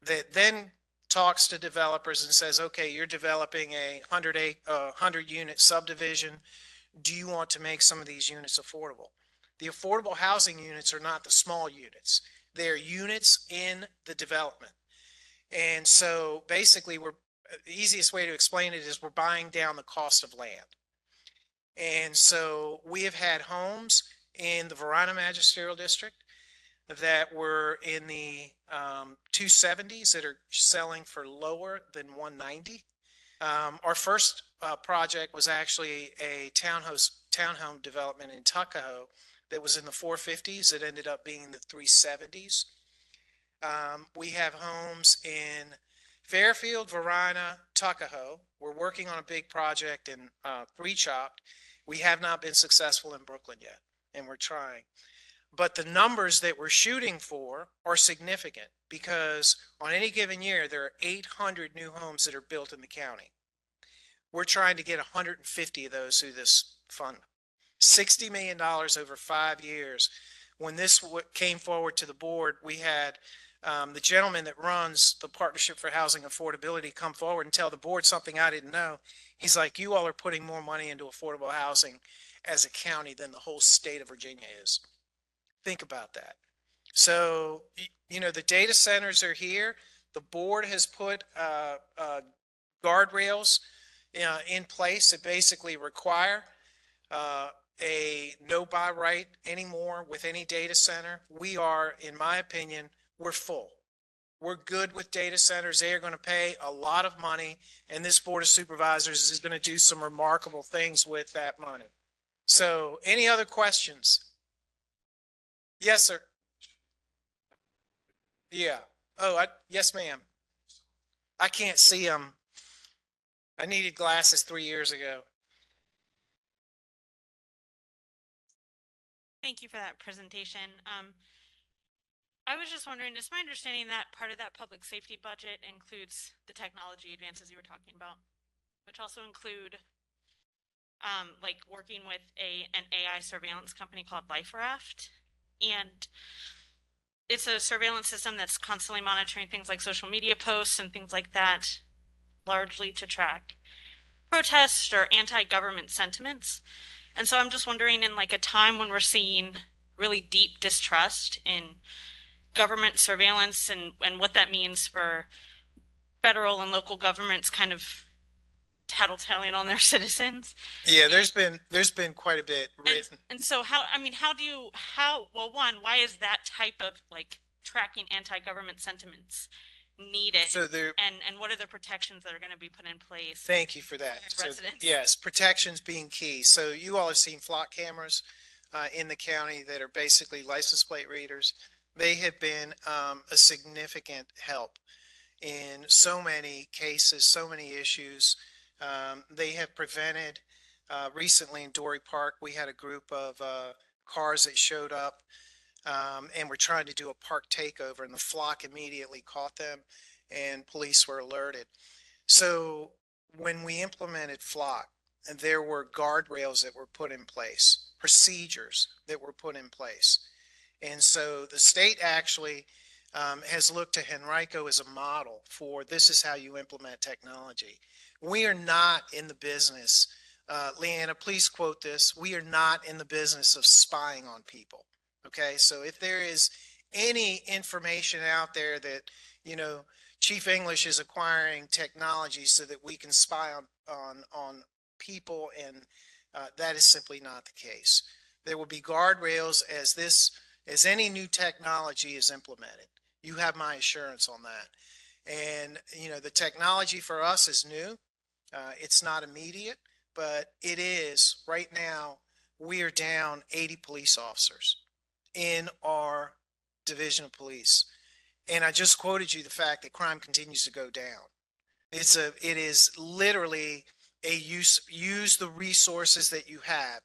that then talks to developers and says, okay, you're developing a 100 unit subdivision. Do you want to make some of these units affordable? The affordable housing units are not the small units. They're units in the development. And so basically the easiest way to explain it is we're buying down the cost of land. And so we have had homes in the Verona Magisterial District that were in the 270s that are selling for lower than 190. Our first project was actually a townhome development in Tuckahoe that was in the 450s. It ended up being in the 370s. We have homes in Fairfield, Verona, Tuckahoe. We're working on a big project in Three Chopped. We have not been successful in Brooklyn yet, and we're trying. But the numbers that we're shooting for are significant because on any given year, there are 800 new homes that are built in the county. We're trying to get 150 of those through this fund. $60 million over 5 years. When this came forward to the board, we had the gentleman that runs the Partnership for Housing Affordability come forward and tell the board something I didn't know. He's like, you all are putting more money into affordable housing as a county than the whole state of Virginia is. Think about that. So, you know, the data centers are here. The board has put guardrails in place that basically require a no buy right anymore with any data center. We are, in my opinion, we're full. We're good with data centers. They are going to pay a lot of money, and this Board of Supervisors is going to do some remarkable things with that money. So any other questions? Yes, sir. Yeah. Oh, yes, ma'am. I can't see them. I needed glasses 3 years ago. Thank you for that presentation. I was just wondering, it's my understanding that part of that public safety budget includes the technology advances you were talking about, which also include like working with an AI surveillance company called LifeRaft. And it's a surveillance system that's constantly monitoring things like social media posts and things like that, largely to track protests or anti-government sentiments. And so I'm just wondering, in like a time when we're seeing really deep distrust in government surveillance and what that means for federal and local governments kind of tattletaling on their citizens. Yeah, there's been quite a bit And, written. and so well, one, why is that type of like tracking anti-government sentiments needed? So there, And what are the protections that are going to be put in place? thank you for that. For So, residents. yes, protections being key. So you all have seen flock cameras in the county that are basically license plate readers. They have been a significant help in so many cases, so many issues. They have prevented, recently in Dory Park, we had a group of cars that showed up and were trying to do a park takeover, and the flock immediately caught them and police were alerted. So when we implemented flock, there were guardrails that were put in place, procedures that were put in place. And so the state actually has looked to Henrico as a model for this is how you implement technology. We are not in the business, Leanna, please quote this. We are not in the business of spying on people. Okay, so if there is any information out there that, you know, Chief English is acquiring technology so that we can spy on people, and that is simply not the case. There will be guardrails as any new technology is implemented. You have my assurance on that. And, you know, the technology for us is new. It's not immediate, but it is right now. We are down 80 police officers in our division of police. And I just quoted you the fact that crime continues to go down. It is literally a use the resources that you have.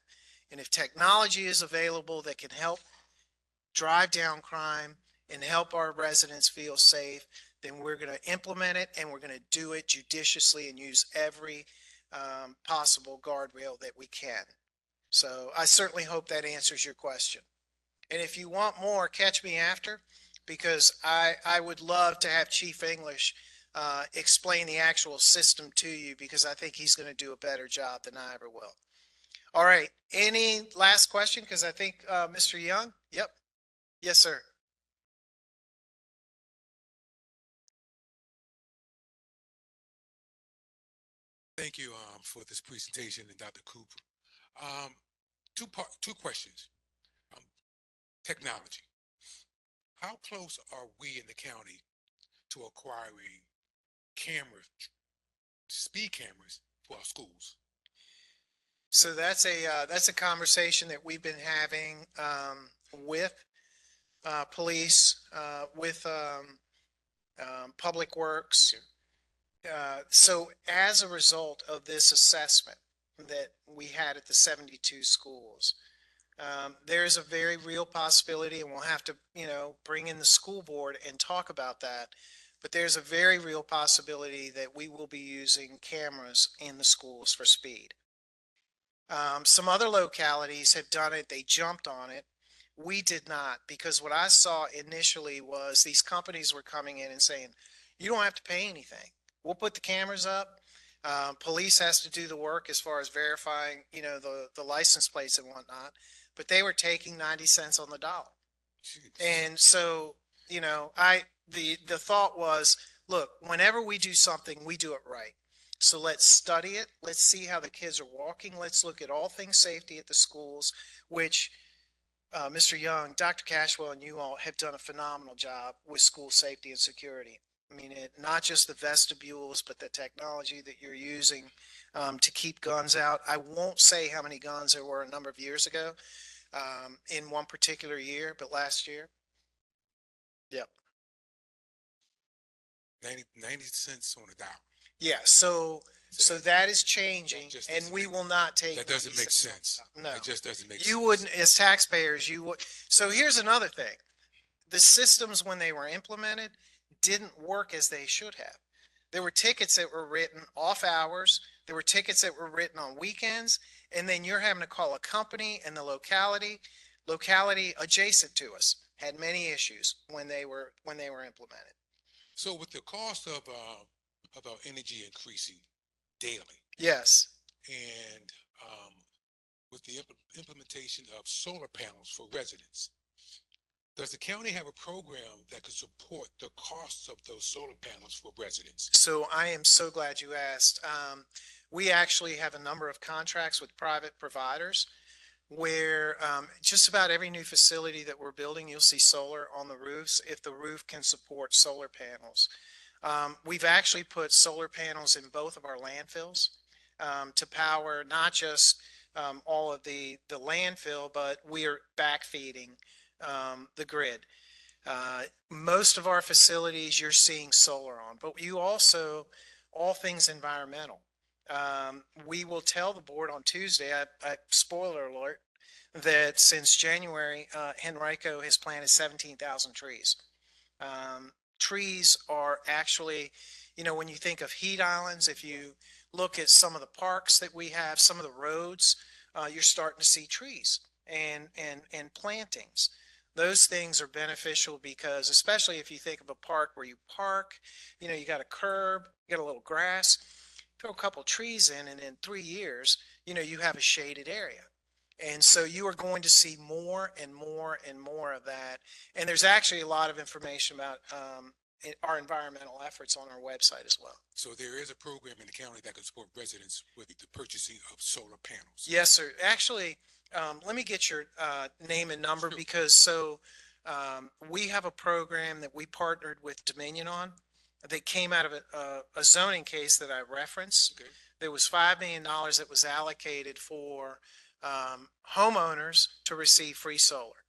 And if technology is available that can help drive down crime and help our residents feel safe, then we're going to implement it, and we're going to do it judiciously and use every possible guardrail that we can. So I certainly hope that answers your question. And if you want more, catch me after, because I would love to have Chief English explain the actual system to you, because I think he's going to do a better job than I ever will. All right. Any last question? Because I think Mr. Young. Yep. Yes, sir. Thank you for this presentation, and Dr. Cooper. Two questions. Technology. How close are we in the county to acquiring cameras, speed cameras for our schools? So that's a conversation that we've been having with police, with Public Works. So as a result of this assessment that we had at the 72 schools, there's a very real possibility, and we'll have to, you know, bring in the school board and talk about that. But there's a very real possibility that we will be using cameras in the schools for speed. Some other localities have done it. They jumped on it. We did not, because what I saw initially was these companies were coming in and saying, you don't have to pay anything. We'll put the cameras up. Police has to do the work as far as verifying, you know, the license plates and whatnot, but they were taking 90 cents on the dollar. And so, you know, the thought was, look, whenever we do something, we do it right. So let's study it. Let's see how the kids are walking. Let's look at all things safety at the schools, which Mr. Young, Dr. Cashwell, and you all have done a phenomenal job with school safety and security. I mean, not just the vestibules, but the technology that you're using to keep guns out. I won't say how many guns there were a number of years ago in one particular year, but last year. Yep. 90 cents on a dollar. Yeah. So that is changing, and we will not take. That doesn't make sense. No, it just doesn't make sense. You wouldn't, as taxpayers, you would. So here's another thing. The systems, when they were implemented, didn't work as they should have. There were tickets that were written off hours. There were tickets that were written on weekends. And then you're having to call a company, and the locality adjacent to us had many issues when they were implemented. So with the cost of our energy increasing daily. Yes. And with the implementation of solar panels for residents, Does the county have a program that could support the costs of those solar panels for residents? So I am so glad you asked. We actually have a number of contracts with private providers where just about every new facility that we're building, you'll see solar on the roofs if the roof can support solar panels. We've actually put solar panels in both of our landfills to power not just all of the landfill, but we are backfeeding the grid. Most of our facilities you're seeing solar on, but you also, all things environmental. We will tell the board on Tuesday, spoiler alert, that since January, Henrico has planted 17,000 trees. Trees are actually, you know, when you think of heat islands, if you look at some of the parks that we have, some of the roads, you're starting to see trees and plantings. Those things are beneficial because, especially if you think of a park where you park, you know, you got a curb, you got a little grass, throw a couple trees in, and in 3 years, you know, you have a shaded area. And so you are going to see more and more and more of that. And there's actually a lot of information about our environmental efforts on our website as well. So there is a program in the county that can support residents with the purchasing of solar panels. Yes, sir. Actually, let me get your name and number Sure. because we have a program that we partnered with Dominion on that came out of a zoning case that I referenced. Okay. There was $5 million that was allocated for homeowners to receive free solar.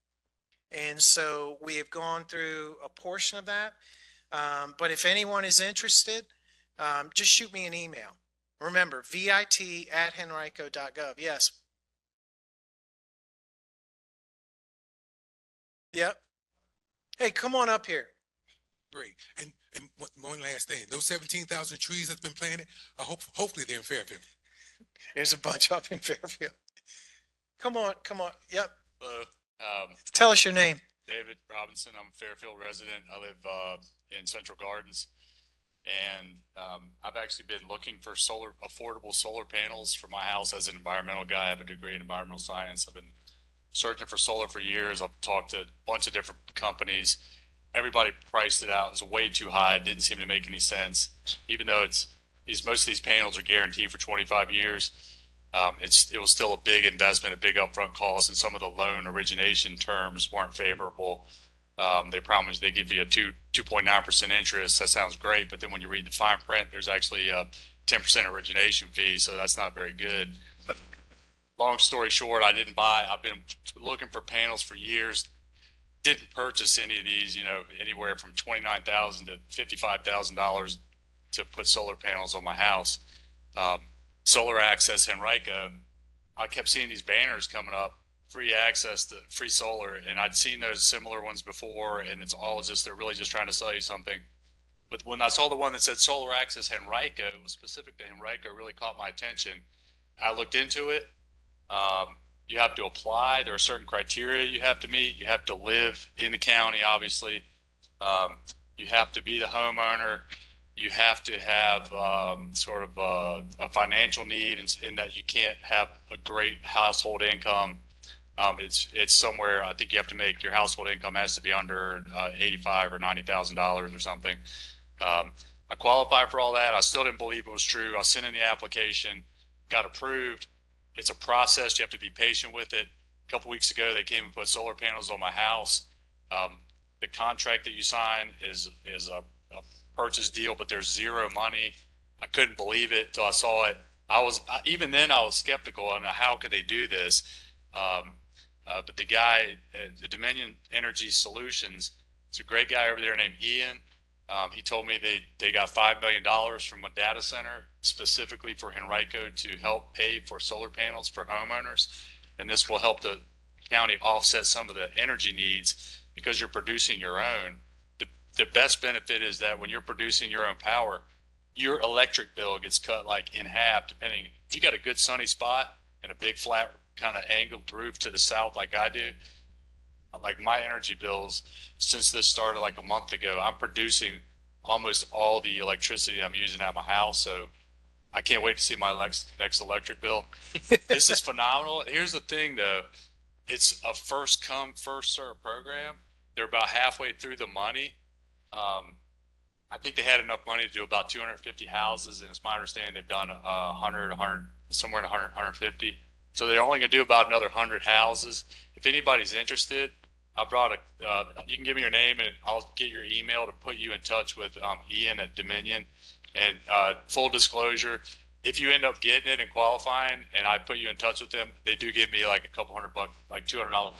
And so we have gone through a portion of that. But if anyone is interested, just shoot me an email. Remember, vit@henrico.gov. Yes. Yep. Hey, come on up here. Great. And one last thing, those 17,000 trees that's been planted, hopefully they're in Fairfield. There's a bunch up in Fairfield. Come on, come on. Yep. Hello, Tell us your name. David Robinson. I'm a Fairfield resident. I live in Central Gardens, and I've actually been looking for affordable solar panels for my house as an environmental guy. I have a degree in environmental science. I've been searching for solar for years. I've talked to a bunch of different companies. Everybody priced it out. It was way too high. It didn't seem to make any sense, even though most of these panels are guaranteed for 25 years. It was still a big investment, a big upfront cost, and some of the loan origination terms weren't favorable. They promised they give you a 2.9% interest. That sounds great, but then when you read the fine print, there's actually a 10% origination fee, so that's not very good. But long story short, I didn't buy. I've been looking for panels for years. Didn't purchase any of these. You know, anywhere from $29,000 to $55,000 to put solar panels on my house. Solar Access Henrico, I kept seeing these banners coming up, free access to free solar, and I'd seen those similar ones before, and it's all just, they're really just trying to sell you something. But when I saw the one that said Solar Access Henrico, it was specific to Henrico, really caught my attention. I looked into it. You have to apply. There are certain criteria you have to meet. You have to live in the county, obviously. You have to be the homeowner. You have to have sort of a financial need in that you can't have a great household income. It's somewhere, I think you have to make, your household income has to be under $85,000 or $90,000 or something. I qualified for all that. I still didn't believe it was true. I sent in the application, got approved. It's a process. You have to be patient with it. A couple weeks ago, they came and put solar panels on my house. The contract that you sign is a purchase deal, but there's zero money. I couldn't believe it till I saw it. Even then I was skeptical on how could they do this. But the guy at the Dominion Energy Solutions, it's a great guy over there named Ian. He told me they got $5 million from a data center specifically for Henrico to help pay for solar panels for homeowners. And this will help the county offset some of the energy needs because you're producing your own. The best benefit is that when you're producing your own power, your electric bill gets cut like in half, depending. If you got a good sunny spot and a big flat kind of angled roof to the south like I do, like my energy bills, since this started like a month ago, I'm producing almost all the electricity I'm using at my house. So I can't wait to see my next electric bill. This is phenomenal. Here's the thing though, it's a first come, first serve program. They're about halfway through the money. I think they had enough money to do about 250 houses, and it's my understanding they've done 100, somewhere in 100, 150. So they're only going to do about another 100 houses. If anybody's interested, I brought you can give me your name and I'll get your email to put you in touch with Ian at Dominion. And full disclosure, if you end up getting it and qualifying and I put you in touch with them, they do give me like a couple $100, like $200.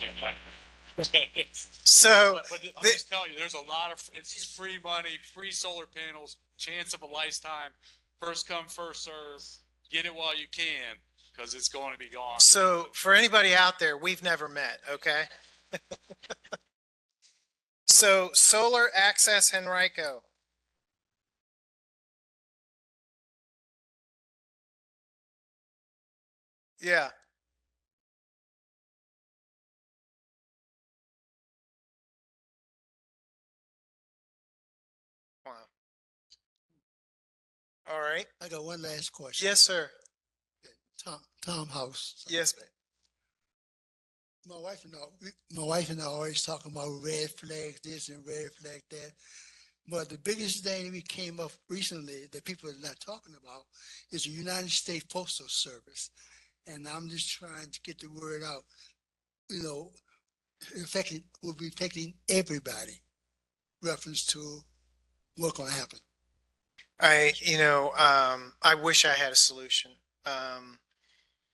So But I'm just telling you, there's a lot of, it's free money, free solar panels, chance of a lifetime, first come, first serve, get it while you can, because it's going to be gone. So for anybody out there, we've never met, okay? So Solar Access Henrico. Yeah. Wow. All right. I got one last question. Yes, sir. Tom House. Yes. My wife and I always talking about red flag this and red flag that. But the biggest thing that we came up recently that people are not talking about is the United States Postal Service. And I'm just trying to get the word out, you know, will be affecting everybody, reference to what's going to happen. I wish I had a solution.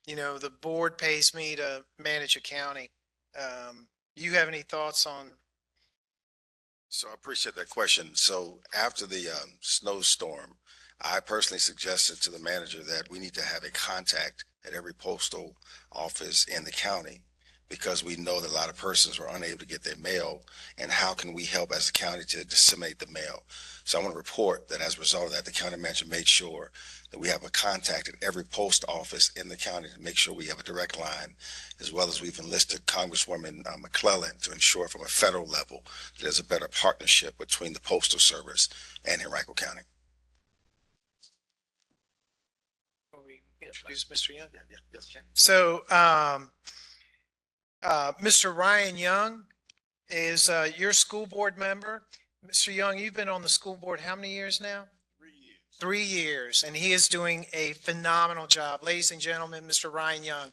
The board pays me to manage a county. You have any thoughts on? So I appreciate that question. So after the snowstorm, I personally suggested to the manager that we need to have a contact at every postal office in the county, because we know that a lot of persons were unable to get their mail, and how can we help as a county to disseminate the mail? So I want to report that as a result of that, the county manager made sure that we have a contact at every post office in the county to make sure we have a direct line, as well as we've enlisted Congresswoman McClellan to ensure from a federal level that there's a better partnership between the Postal Service and Henrico County. We introduce Mr. Young. So, Mr. Ryan Young is your school board member. Mr. Young, you've been on the school board how many years now? 3 years. 3 years, and he is doing a phenomenal job. Ladies and gentlemen, Mr. Ryan Young.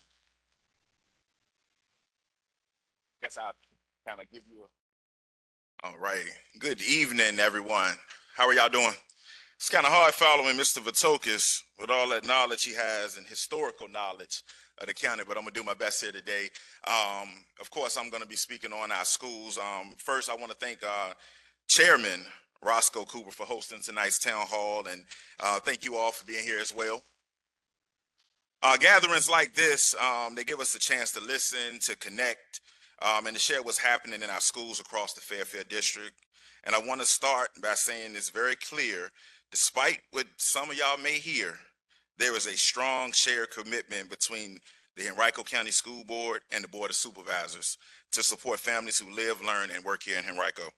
Guess I'll kind of give you All right. Good evening, everyone. How are y'all doing? It's kind of hard following Mr. Vitokis with all that knowledge he has and historical knowledge of the county, but I'm gonna do my best here today. Of course, I'm gonna be speaking on our schools. First, I want to thank Chairman Roscoe Cooper for hosting tonight's town hall, and thank you all for being here as well. Gatherings like this, they give us a chance to listen, to connect, and to share what's happening in our schools across the Fairfield district. And I want to start by saying it's very clear, despite what some of y'all may hear, there is a strong shared commitment between the Henrico County School Board and the Board of Supervisors to support families who live, learn, and work here in Henrico.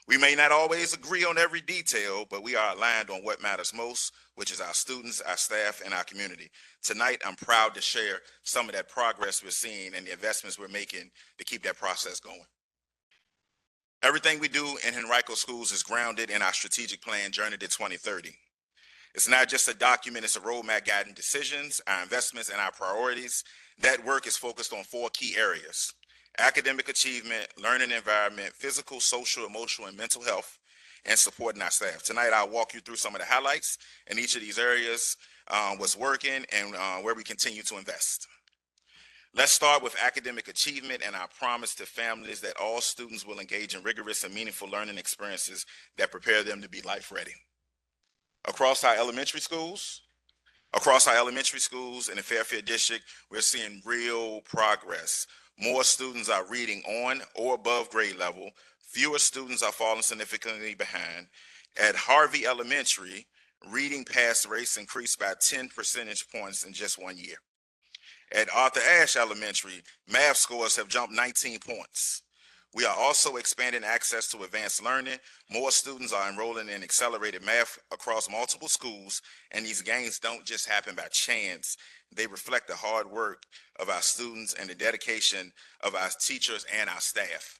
We may not always agree on every detail, but we are aligned on what matters most, which is our students, our staff, and our community. Tonight, I'm proud to share some of that progress we're seeing and the investments we're making to keep that process going. Everything we do in Henrico schools is grounded in our strategic plan, Journey to 2030. It's not just a document, it's a roadmap guiding decisions, our investments, and our priorities. That work is focused on 4 key areas: academic achievement, learning environment, physical, social, emotional, and mental health, and supporting our staff. Tonight, I'll walk you through some of the highlights in each of these areas, what's working, and where we continue to invest. Let's start with academic achievement and our promise to families that all students will engage in rigorous and meaningful learning experiences that prepare them to be life ready. Across our elementary schools in the Fairfield district, we're seeing real progress. More students are reading on or above grade level. Fewer students are falling significantly behind. At Harvey Elementary, reading pass rates increased by 10 percentage points in just 1 year. At Arthur Ashe Elementary, math scores have jumped 19 points. We are also expanding access to advanced learning. More students are enrolling in accelerated math across multiple schools, and these gains don't just happen by chance. They reflect the hard work of our students and the dedication of our teachers and our staff.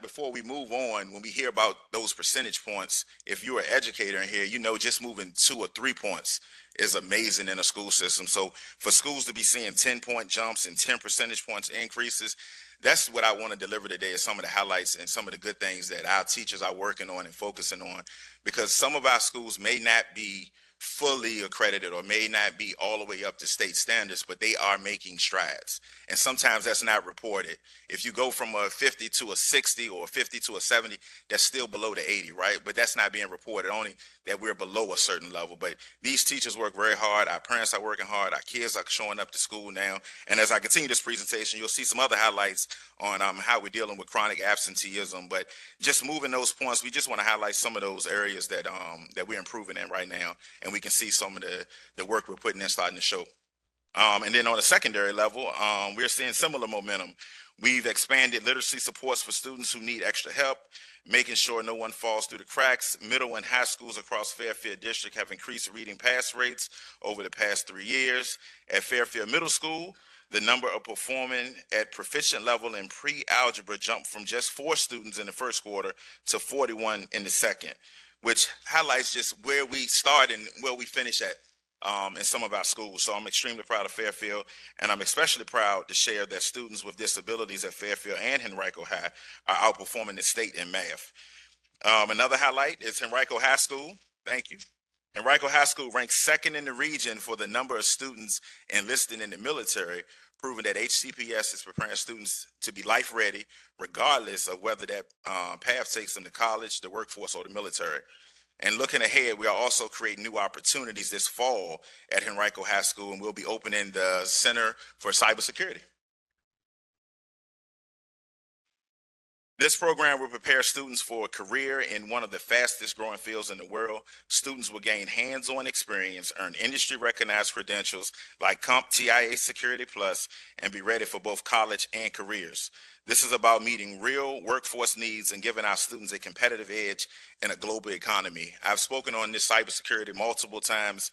Before we move on, when we hear about those percentage points, if you're an educator in here, you know just moving 2 or 3 points is amazing in a school system. So for schools to be seeing 10-point jumps and 10 percentage points increases, that's what I want to deliver today, is some of the highlights and some of the good things that our teachers are working on and focusing on, because some of our schools may not be fully accredited or may not be all the way up to state standards, but they are making strides. And sometimes that's not reported. If you go from a 50 to a 60 or a 50 to a 70, that's still below the 80, right? But that's not being reported, only that we're below a certain level. But these teachers work very hard. Our parents are working hard. Our kids are showing up to school now. And as I continue this presentation, you'll see some other highlights on how we're dealing with chronic absenteeism. But just moving those points, we just want to highlight some of those areas that we're improving in right now. And we can see some of the work we're putting in starting to show. And then on a secondary level, we're seeing similar momentum. We've expanded literacy supports for students who need extra help, making sure no one falls through the cracks. Middle and high schools across Fairfield District have increased reading pass rates over the past 3 years. At Fairfield Middle School, the number of performing at proficient level in pre-algebra jumped from just 4 students in the first quarter to 41 in the second, which highlights just where we start and where we finish at in some of our schools. So I'm extremely proud of Fairfield, and I'm especially proud to share that students with disabilities at Fairfield and Henrico High are outperforming the state in math. Another highlight is Henrico High School. Thank you. Henrico High School ranks second in the region for the number of students enlisted in the military, proving that HCPS is preparing students to be life ready, regardless of whether that path takes them to college, the workforce, or the military. And looking ahead, we are also creating new opportunities this fall at Henrico High School, and we'll be opening the Center for Cybersecurity. This program will prepare students for a career in one of the fastest growing fields in the world. Students will gain hands-on experience, earn industry-recognized credentials like CompTIA Security Plus, and be ready for both college and careers. This is about meeting real workforce needs and giving our students a competitive edge in a global economy. I've spoken on this cybersecurity multiple times.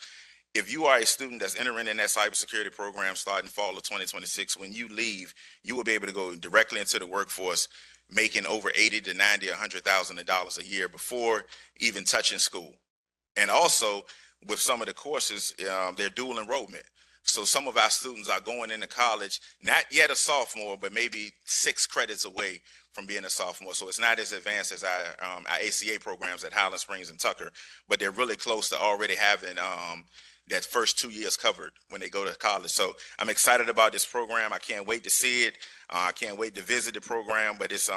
If you are a student that's entering in that cybersecurity program starting fall of 2026, when you leave, you will be able to go directly into the workforce, making over 80 to 90, $100,000 a year before even touching school. And also with some of the courses, they're dual enrollment. So some of our students are going into college, not yet a sophomore, but maybe 6 credits away from being a sophomore. So it's not as advanced as our ACA programs at Highland Springs and Tucker, but they're really close to already having that first 2 years covered when they go to college. So I'm excited about this program. I can't wait to see it. I can't wait to visit the program, but it's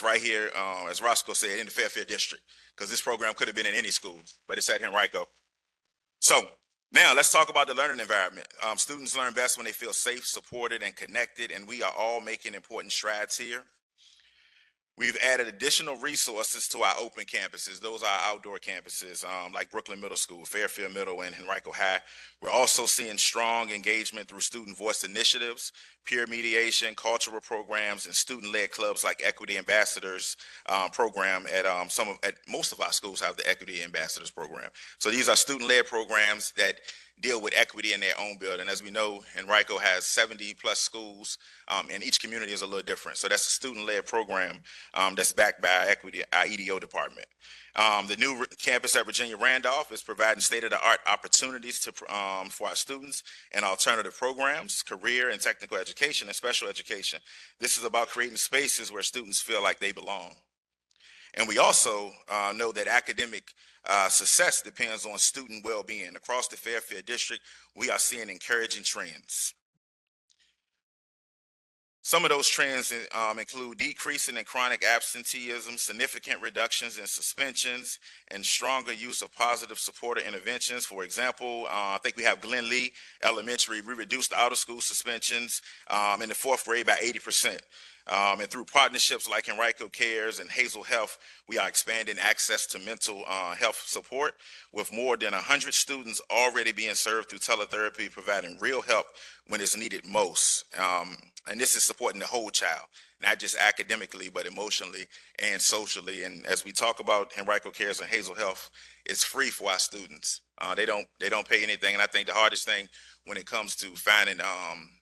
right here, as Roscoe said, in the Fairfield District, because this program could have been in any school, but it's at Henrico. So now let's talk about the learning environment. Students learn best when they feel safe, supported, and connected, and we are all making important strides here. We've added additional resources to our open campuses. Those are our outdoor campuses, like Brooklyn Middle School, Fairfield Middle, and Henrico High. We're also seeing strong engagement through student voice initiatives, peer mediation, cultural programs, and student-led clubs like Equity Ambassadors program at most of our schools have the Equity Ambassadors program. So these are student-led programs that deal with equity in their own building. As we know, Henrico has 70 plus schools, and each community is a little different. So that's a student-led program that's backed by our EDO department. The new campus at Virginia Randolph is providing state-of-the-art opportunities for our students and alternative programs, career and technical education, and special education. This is about creating spaces where students feel like they belong. And we also know that academic success depends on student well-being. Across the Fairfield District, we are seeing encouraging trends. Some of those trends include decreasing in chronic absenteeism, significant reductions in suspensions, and stronger use of positive supportive interventions. For example, I think we have Glen Lee Elementary. We reduced out-of-school suspensions in the 4th grade by 80%. And through partnerships like Henrico Cares and Hazel Health, we are expanding access to mental health support, with more than 100 students already being served through teletherapy, providing real help when it's needed most. And this is supporting the whole child, not just academically, but emotionally and socially. And as we talk about Henrico Cares and Hazel Health, it's free for our students. They don't pay anything. And I think the hardest thing when it comes to finding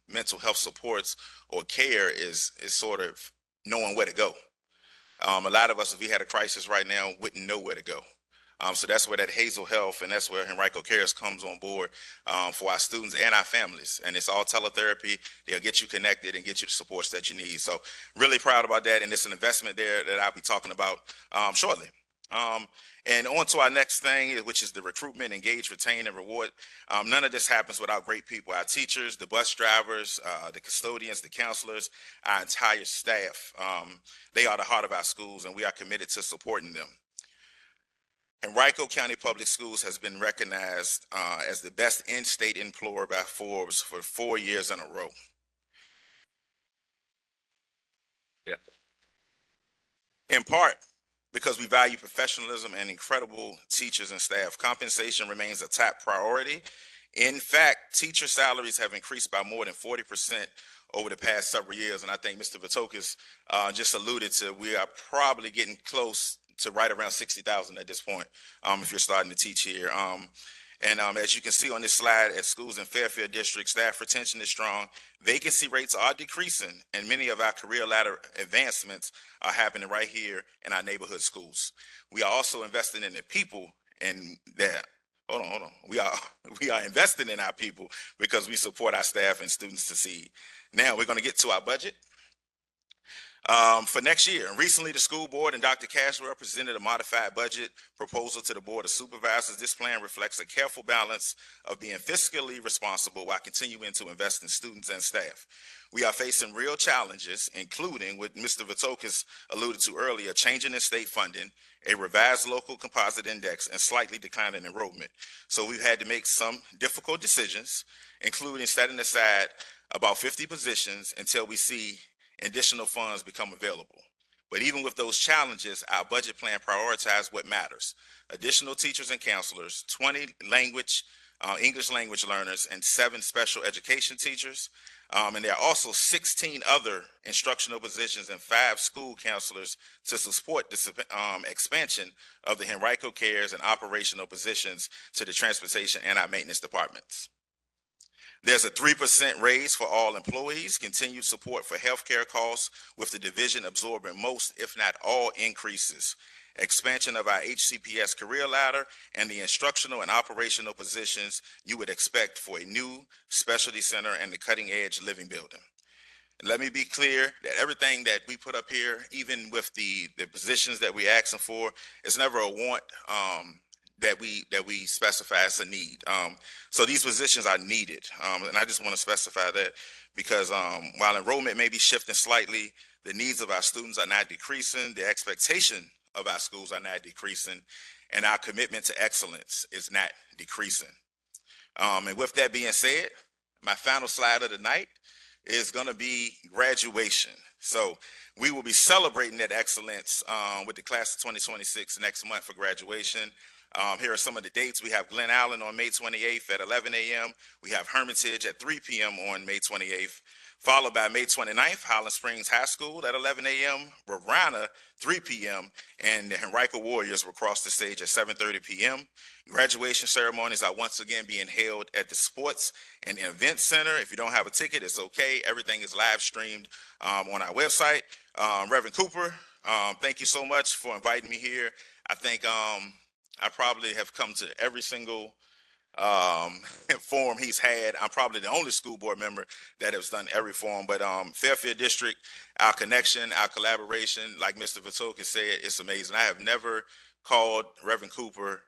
mental health supports or care is sort of knowing where to go. A lot of us, if we had a crisis right now, wouldn't know where to go. So that's where that Hazel Health and that's where Henrico Cares comes on board for our students and our families. And it's all teletherapy. They'll get you connected and get you the supports that you need. So really proud about that. And it's an investment there that I'll be talking about shortly. And on to our next thing, which is the recruitment, engage, retain, and reward. None of this happens without great people. Our teachers, the bus drivers, the custodians, the counselors, our entire staff. They are the heart of our schools, and we are committed to supporting them. Henrico County Public Schools has been recognized as the best in-state employer by Forbes for 4 years in a row. Yeah. In part, because we value professionalism and incredible teachers and staff. Compensation remains a top priority. In fact, teacher salaries have increased by more than 40% over the past several years. And I think Mr. Vitokas just alluded to, we are probably getting close to right around 60,000 at this point, if you're starting to teach here. As you can see on this slide, at schools in Fairfield District, staff retention is strong. Vacancy rates are decreasing, and many of our career ladder advancements are happening right here in our neighborhood schools. We are also investing in the people and that. Hold on. We are investing in our people because we support our staff and students to succeed. Now we're going to get to our budget. For next year. Recently, the school board and Dr. Cashwell presented a modified budget proposal to the Board of Supervisors. This plan reflects a careful balance of being fiscally responsible while continuing to invest in students and staff. We are facing real challenges, including what Mr. Vitokas alluded to earlier, changing in state funding, a revised local composite index, and slightly declining enrollment. So we've had to make some difficult decisions, including setting aside about 50 positions until we see additional funds become available. But even with those challenges, our budget plan prioritizes what matters. Additional teachers and counselors, 20 English language learners, and 7 special education teachers. And there are also 16 other instructional positions and 5 school counselors to support the expansion of the Henrico Cares and operational positions to the transportation and our maintenance departments. There's a 3% raise for all employees, continued support for healthcare costs, with the division absorbing most, if not all, increases. Expansion of our HCPS career ladder and the instructional and operational positions you would expect for a new specialty center and the cutting edge living building. And let me be clear that everything that we put up here, even with the positions that we're asking for, is never a want. That we specify as a need. So these positions are needed. And I just want to specify that because while enrollment may be shifting slightly, the needs of our students are not decreasing, the expectation of our schools are not decreasing, and our commitment to excellence is not decreasing. And with that being said, my final slide of the night is going to be graduation. So we will be celebrating that excellence with the class of 2026 next month for graduation. Here are some of the dates. We have Glen Allen on May 28th at 11 a.m. We have Hermitage at 3 p.m. on May 28th, followed by May 29th, Highland Springs High School at 11 a.m., Varina, 3 p.m., and the Henrico Warriors will cross the stage at 7:30 p.m. Graduation ceremonies are once again being held at the Sports and Event Center. If you don't have a ticket, it's okay. Everything is live streamed on our website. Reverend Cooper, thank you so much for inviting me here. I think I probably have come to every single forum he's had. I'm probably the only school board member that has done every forum, but Fairfield District, our connection, our collaboration, like Mr. Vitokas said, it's amazing. I have never called Reverend Cooper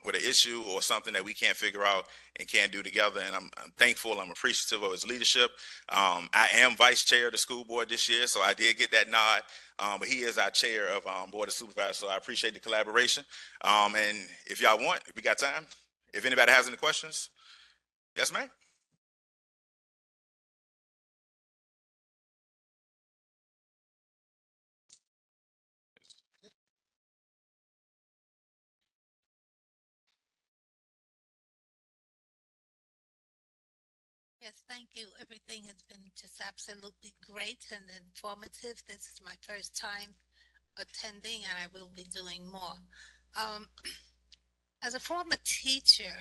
with an issue or something that we can't figure out and can't do together. And I'm thankful, I'm appreciative of his leadership. I am vice chair of the school board this year, so I did get that nod. But he is our chair of Board of Supervisors, so I appreciate the collaboration. And if y'all want, if we got time, if anybody has any questions, yes, ma'am. Yes, thank you. Everything has been just absolutely great and informative. This is my first time attending and I will be doing more. As a former teacher,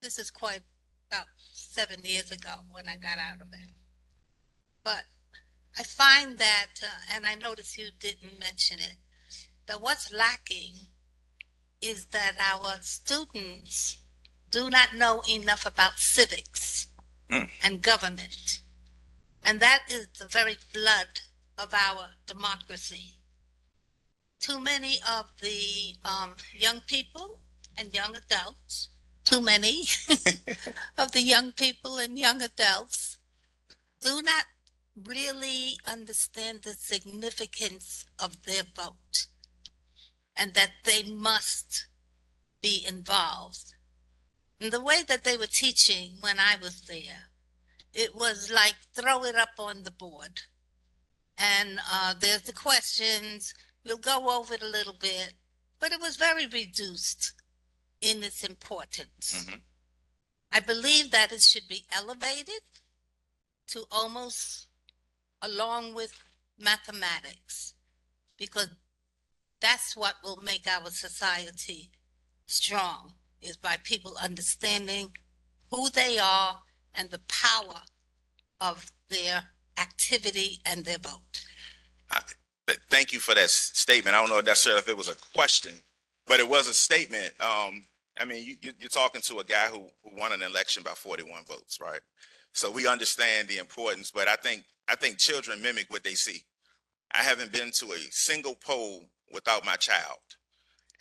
this is quite about 7 years ago when I got out of it. But I find that, and I notice you didn't mention it, but what's lacking is that our students do not know enough about civics and government. And that is the very blood of our democracy. Too many of the young people and young adults, too many of the young people and young adults do not really understand the significance of their vote and that they must be involved. And the way that they were teaching when I was there, it was like throw it up on the board. And there's the questions, we'll go over it a little bit, but it was very reduced in its importance. I believe that it should be elevated to almost along with mathematics, because that's what will make our society strong, is by people understanding who they are and the power of their activity and their vote. Thank you for that statement. I don't know necessarily if it was a question, but it was a statement. I mean, you're talking to a guy who won an election by 41 votes, right? So we understand the importance, but I think children mimic what they see. I haven't been to a single poll without my child.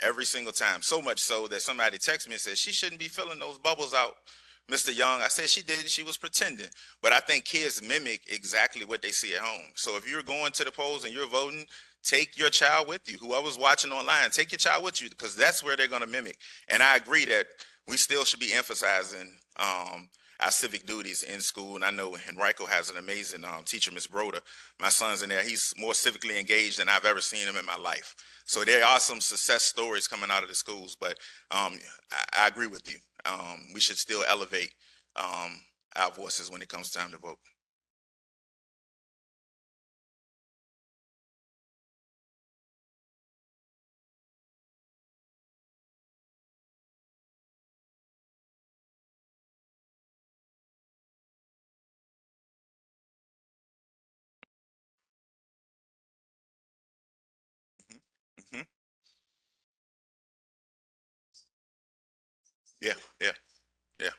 Every single time. So much so that somebody texted me and said, she shouldn't be filling those bubbles out, Mr. Young. I said she did. She was pretending. But I think kids mimic exactly what they see at home. So if you're going to the polls and you're voting, take your child with you. Whoever's watching online, take your child with you, because that's where they're going to mimic. And I agree that we still should be emphasizing our civic duties in school. And I know Henrico has an amazing teacher, Ms. Broder. My son's in there. He's more civically engaged than I've ever seen him in my life. So there are some success stories coming out of the schools, but I agree with you. We should still elevate our voices when it comes time to vote. Mm-hmm. Yeah, yeah, yeah.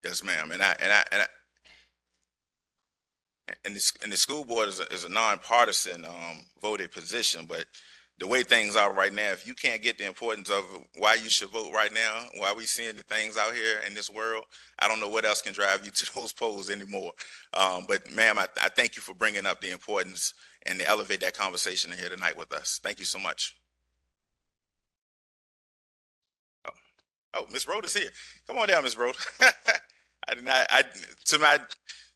Yes, ma'am. And the school board is a nonpartisan voted position, but the way things are right now, if you can't get the importance of why you should vote right now, why we seeing the things out here in this world, I don't know what else can drive you to those polls anymore. But ma'am, I thank you for bringing up the importance and to elevate that conversation here tonight with us. Thank you so much. Oh, Ms. Broder's here. Come on down, Ms. Broder. I did not.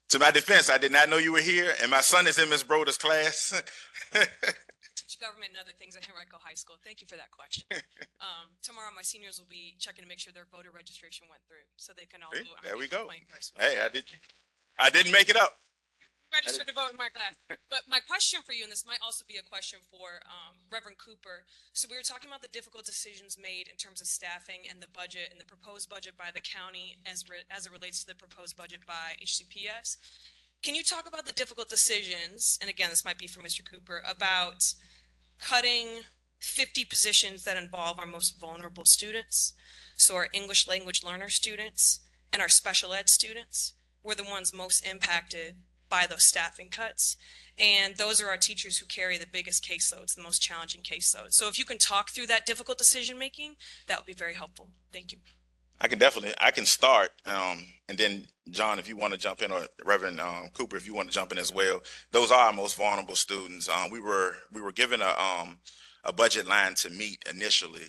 To my defense, I did not know you were here, and my son is in Ms. Broder's class. Teach government and other things at Henrico High School. Thank you for that question. Tomorrow, my seniors will be checking to make sure their voter registration went through, so they can all vote. There we go. Hey, I didn't make it up. Registered to vote in my class. But my question for you, and this might also be a question for Reverend Cooper. So we were talking about the difficult decisions made in terms of staffing and the budget and the proposed budget by the county as it relates to the proposed budget by HCPS. Can you talk about the difficult decisions, and again, this might be for Mr. Cooper, about cutting 50 positions that involve our most vulnerable students? So our English language learner students and our special ed students were the ones most impacted by those staffing cuts. And those are our teachers who carry the biggest caseloads, the most challenging caseloads. So if you can talk through that difficult decision making, that would be very helpful. Thank you. I can start, and then John, if you want to jump in, or Reverend Cooper, if you want to jump in as well. Those are our most vulnerable students. We were given a budget line to meet initially,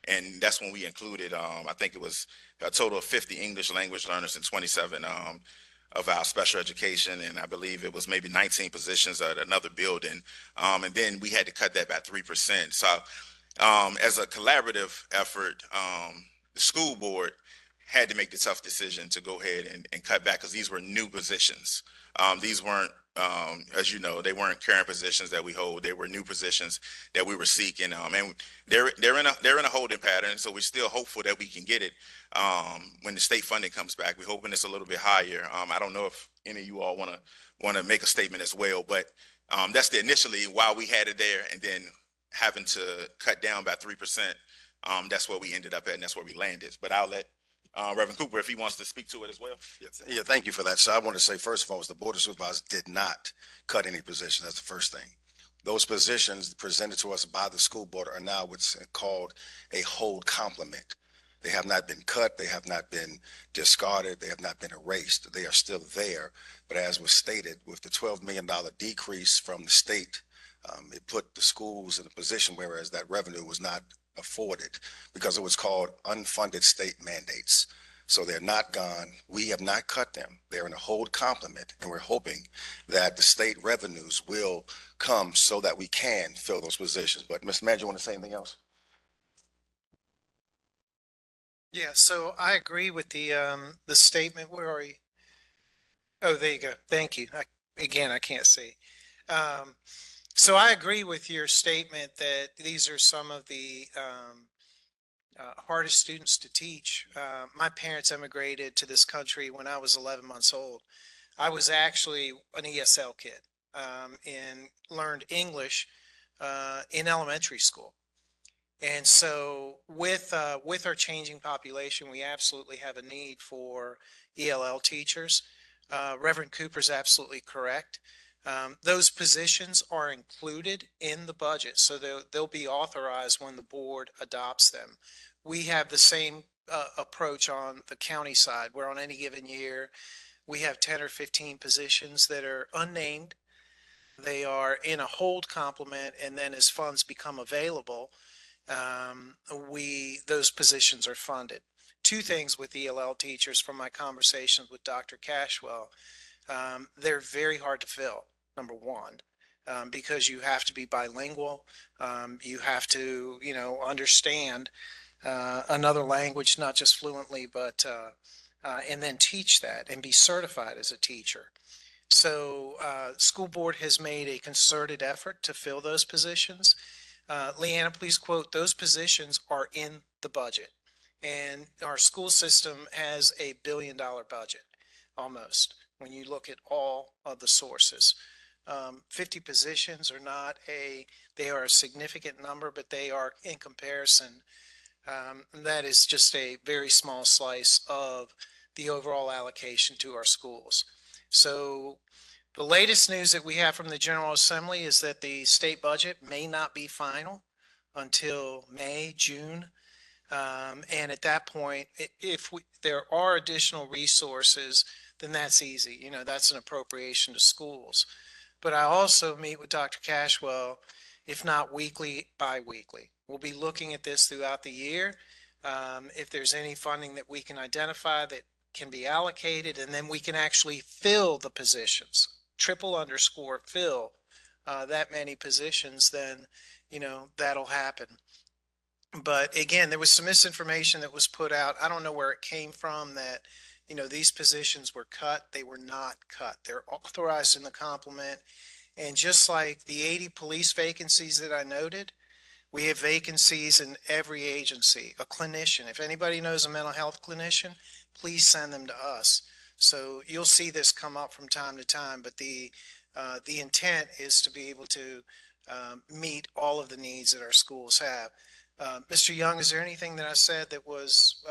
and that's when we included, I think it was a total of 50 English language learners and 27 of our special education, and I believe it was maybe 19 positions at another building, and then we had to cut that by 3%. So as a collaborative effort, the school board had to make the tough decision to go ahead and cut back, because these were new positions. These weren't as you know, they weren't current positions that we hold. They were new positions that we were seeking. And they're in a holding pattern. So we're still hopeful that we can get it when the state funding comes back. We're hoping it's a little bit higher. I don't know if any of you all want to make a statement as well, but that's initially why we had it there, and then having to cut down by 3%. That's where we ended up at, and that's where we landed. But I'll let Reverend Cooper, if he wants to speak to it as well. Yeah, thank you for that. So I want to say, first of all, the Board of Supervisors did not cut any positions. That's the first thing. Those positions presented to us by the school board are now what's called a hold complement. They have not been cut. They have not been discarded. They have not been erased. They are still there. But as was stated, with the $12 million decrease from the state, it put the schools in a position whereas that revenue was not afforded because it was called unfunded state mandates. So they're not gone. We have not cut them. They're in a hold complement, and we're hoping that the state revenues will come so that we can fill those positions. But Mr. Manager, you want to say anything else? Yeah, so I agree with the statement. Where are you? Oh, there you go. Thank you. I can't see. So I agree with your statement that these are some of the hardest students to teach. My parents immigrated to this country when I was 11 months old. I was actually an ESL kid and learned English in elementary school. And so with our changing population, we absolutely have a need for ELL teachers. Reverend Cooper's absolutely correct. Those positions are included in the budget, so they'll be authorized when the board adopts them. We have the same approach on the county side, where on any given year, we have 10 or 15 positions that are unnamed. They are in a hold complement, and then as funds become available, those positions are funded. Two things with ELL teachers from my conversations with Dr. Cashwell. They're very hard to fill, number one, because you have to be bilingual. You have to, understand another language, not just fluently, but and then teach that and be certified as a teacher. So school board has made a concerted effort to fill those positions. Leanna, please quote, those positions are in the budget. And our school system has $1 billion budget, almost, when you look at all of the sources. 50 positions are not they are a significant number, but they are in comparison. That is just a very small slice of the overall allocation to our schools. So the latest news that we have from the General Assembly is that the state budget may not be final until May, June. And at that point, if there are additional resources, then that's easy. That's an appropriation to schools. But I also meet with Dr. Cashwell, if not weekly, bi-weekly. We'll be looking at this throughout the year. If there's any funding that we can identify that can be allocated, and then we can actually fill the positions, _fill that many positions, then, that'll happen. But again, there was some misinformation that was put out. I don't know where it came from that, these positions were cut. They were not cut. They're authorized in the complement. And just like the 80 police vacancies that I noted, we have vacancies in every agency. A clinician, if anybody knows a mental health clinician, please send them to us. So you'll see this come up from time to time, but the intent is to be able to meet all of the needs that our schools have. Mr. Young, is there anything that I said that was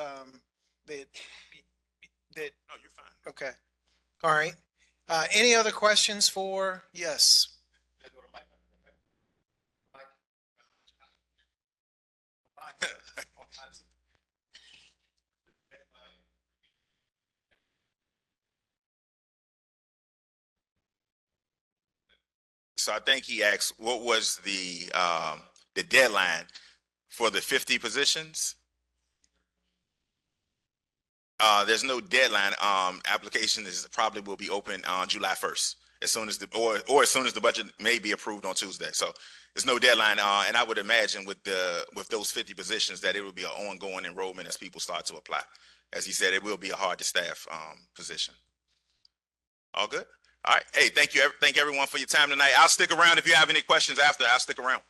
that? No, you're fine. Okay. All right. Any other questions for? Yes. So I think he asked, what was the deadline for the 50 positions? There's no deadline. Application probably will be open on July 1st, as soon as as soon as the budget may be approved on Tuesday. So there's no deadline. And I would imagine with those 50 positions that it will be an ongoing enrollment as people start to apply. As he said, it will be a hard to staff position. All good? All right. Hey, thank you. Thank everyone for your time tonight. I'll stick around if you have any questions after. I'll stick around.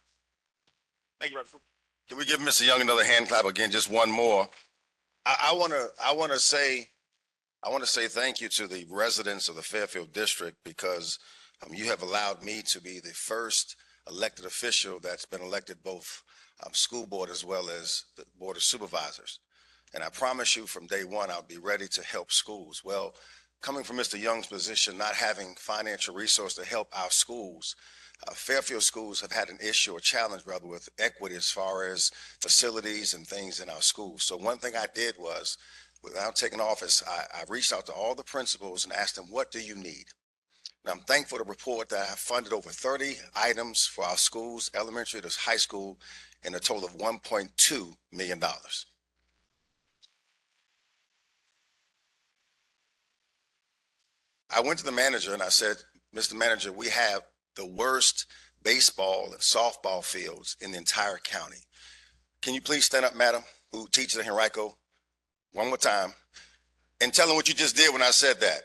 Thank you, Reverend. Can we give Mr. Young another hand clap again? Just one more. I want to say thank you to the residents of the Fairfield District because you have allowed me to be the first elected official that's been elected both school board as well as the Board of Supervisors. And I promise you from day one, I'll be ready to help schools. Well, coming from Mr. Young's position, not having financial resource to help our schools, Fairfield schools have had an issue, a challenge rather, with equity as far as facilities and things in our schools. So one thing I did was, without taking office, I reached out to all the principals and asked them, what do you need? And I'm thankful to report that I funded over 30 items for our schools, elementary to high school, in a total of $1.2 million. I went to the manager and I said, Mr. Manager, we have the worst baseball and softball fields in the entire county. Can you please stand up, madam, who teaches at Henrico, one more time, and tell them what you just did when I said that.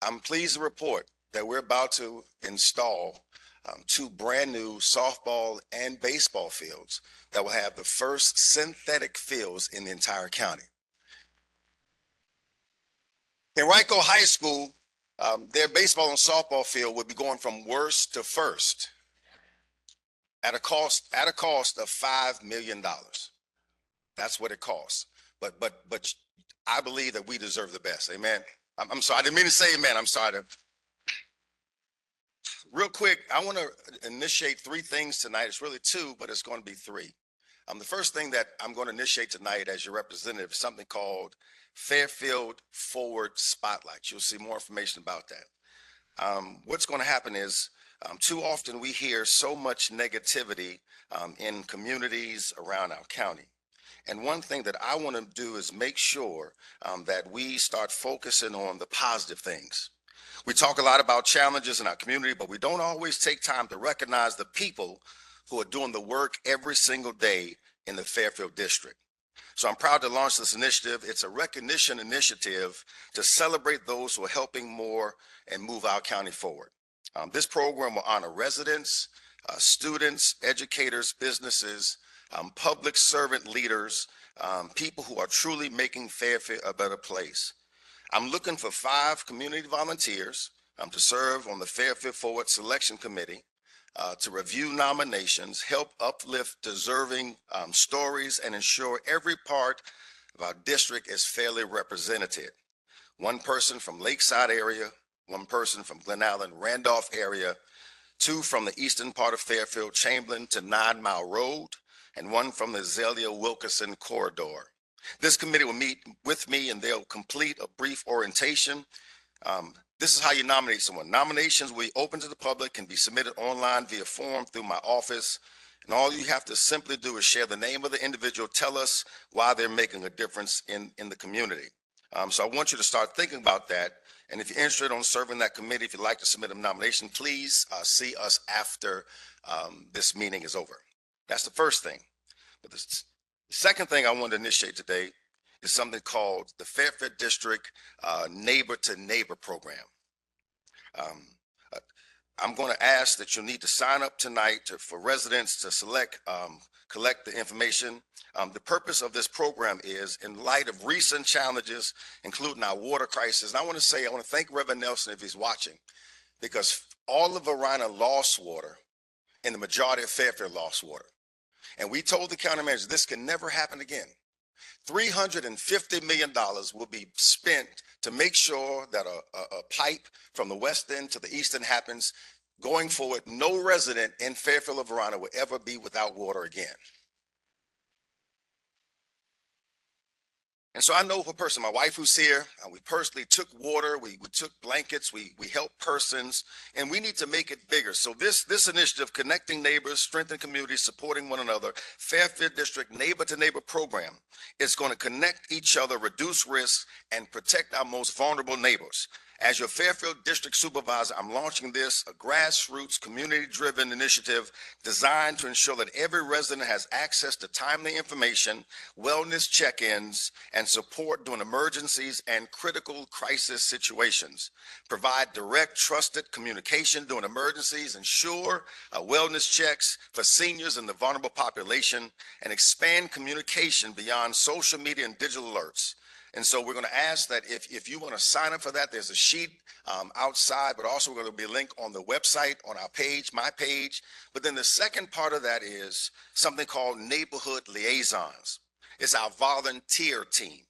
I'm pleased to report that we're about to install 2 brand new softball and baseball fields that will have the first synthetic fields in the entire county. Henrico High School, their baseball and softball field would be going from worst to first at a cost of $5 million. That's what it costs. But I believe that we deserve the best. Amen. I'm sorry. I didn't mean to say amen. I'm sorry. Real quick, I want to initiate 3 things tonight. It's really 2, but it's going to be 3. The first thing that I'm going to initiate tonight as your representative is something called Fairfield Forward Spotlight. You'll see more information about that. What's going to happen is too often we hear so much negativity in communities around our county. And one thing that I want to do is make sure that we start focusing on the positive things. We talk a lot about challenges in our community, but we don't always take time to recognize the people who are doing the work every single day in the Fairfield District. So I'm proud to launch this initiative. It's a recognition initiative to celebrate those who are helping more and move our county forward. This program will honor residents, students, educators, businesses, public servant leaders, people who are truly making Fairfield a better place. I'm looking for 5 community volunteers to serve on the Fairfield Forward Selection Committee, to review nominations, help uplift deserving stories, and ensure every part of our district is fairly represented. 1 person from Lakeside area, 1 person from Glen Allen, Randolph area, 2 from the eastern part of Fairfield, Chamberlain to 9 Mile Road, and 1 from the Azalea Wilkerson corridor. This committee will meet with me and they'll complete a brief orientation. This is how you nominate someone. Nominations will be open to the public, can be submitted online via form through my office. And all you have to simply do is share the name of the individual, tell us why they're making a difference in the community. So I want you to start thinking about that. And if you're interested in serving that committee, if you'd like to submit a nomination, please see us after this meeting is over. That's the first thing. But the second thing I want to initiate today is something called the Fairfield District Neighbor to Neighbor program. I'm going to ask that you need to sign up tonight for residents to collect the information. The purpose of this program is, in light of recent challenges, including our water crisis, and I want to thank Reverend Nelson if he's watching, because all of Varina lost water and the majority of Fairfield lost water. And we told the county manager this can never happen again. $350 million will be spent to make sure that a pipe from the west end to the east end happens. Going forward, no resident in Fairfield or Varina will ever be without water again. And so I know for a person, my wife who's here, we personally took water, we took blankets, we helped persons, and we need to make it bigger. So this initiative, Connecting Neighbors, Strengthening Communities, Supporting One Another, Fairfield District Neighbor to Neighbor program, is going to connect each other, reduce risk, and protect our most vulnerable neighbors. As your Fairfield District Supervisor, I'm launching this, a grassroots, community-driven initiative designed to ensure that every resident has access to timely information, wellness check-ins, and support during emergencies and critical crisis situations. Provide direct, trusted communication during emergencies, ensure wellness checks for seniors and the vulnerable population, and expand communication beyond social media and digital alerts. And so we're going to ask that if you want to sign up for that, there's a sheet outside, but also we're going to be a link on the website, on our page, my page. But then the second part of that is something called Neighborhood Liaisons. It's our volunteer team.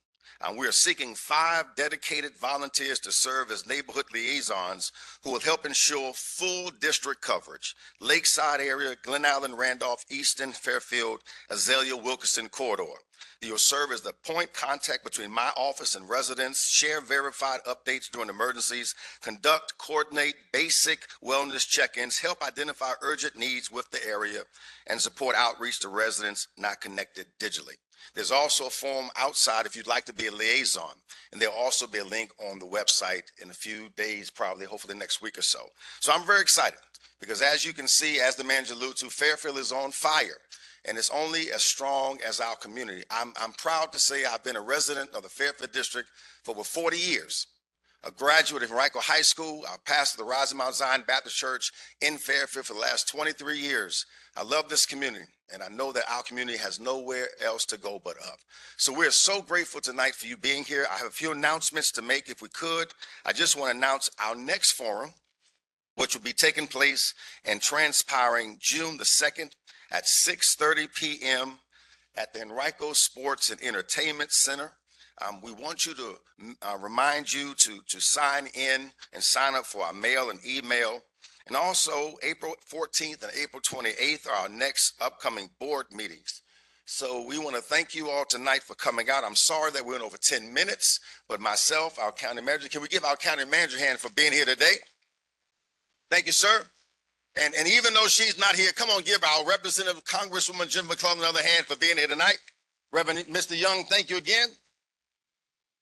We are seeking 5 dedicated volunteers to serve as neighborhood liaisons who will help ensure full district coverage. Lakeside area, Glen Allen, Randolph, Easton, Fairfield, Azalea, Wilkerson corridor. You'll serve as the point contact between my office and residents, share verified updates during emergencies, conduct, coordinate basic wellness check-ins, help identify urgent needs with the area, and support outreach to residents not connected digitally. There's also a form outside if you'd like to be a liaison, and there'll also be a link on the website in a few days, probably, hopefully next week or so. So I'm very excited because as you can see, as the manager alluded to, Fairfield is on fire. And it's only as strong as our community. I'm proud to say I've been a resident of the Fairfield District for over 40 years. A graduate of Henrico High School, I pastor the Rising Mount Zion Baptist Church in Fairfield for the last 23 years. I love this community, and I know that our community has nowhere else to go but up. So we're so grateful tonight for you being here. I have a few announcements to make if we could. I just want to announce our next forum, which will be taking place and transpiring June the 2nd at 6:30 p.m. at the Henrico Sports and Entertainment Center. We want you to remind you to sign in and sign up for our mail and email. And also April 14th and April 28th are our next upcoming board meetings. So we want to thank you all tonight for coming out. I'm sorry that we went over 10 minutes, but myself, our county manager, can we give our county manager a hand for being here today? Thank you, sir. And even though she's not here, come on, give our Representative Congresswoman Jim McClellan another hand for being here tonight. Reverend Mr. Young, thank you again.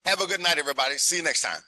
Have a good night, everybody. See you next time.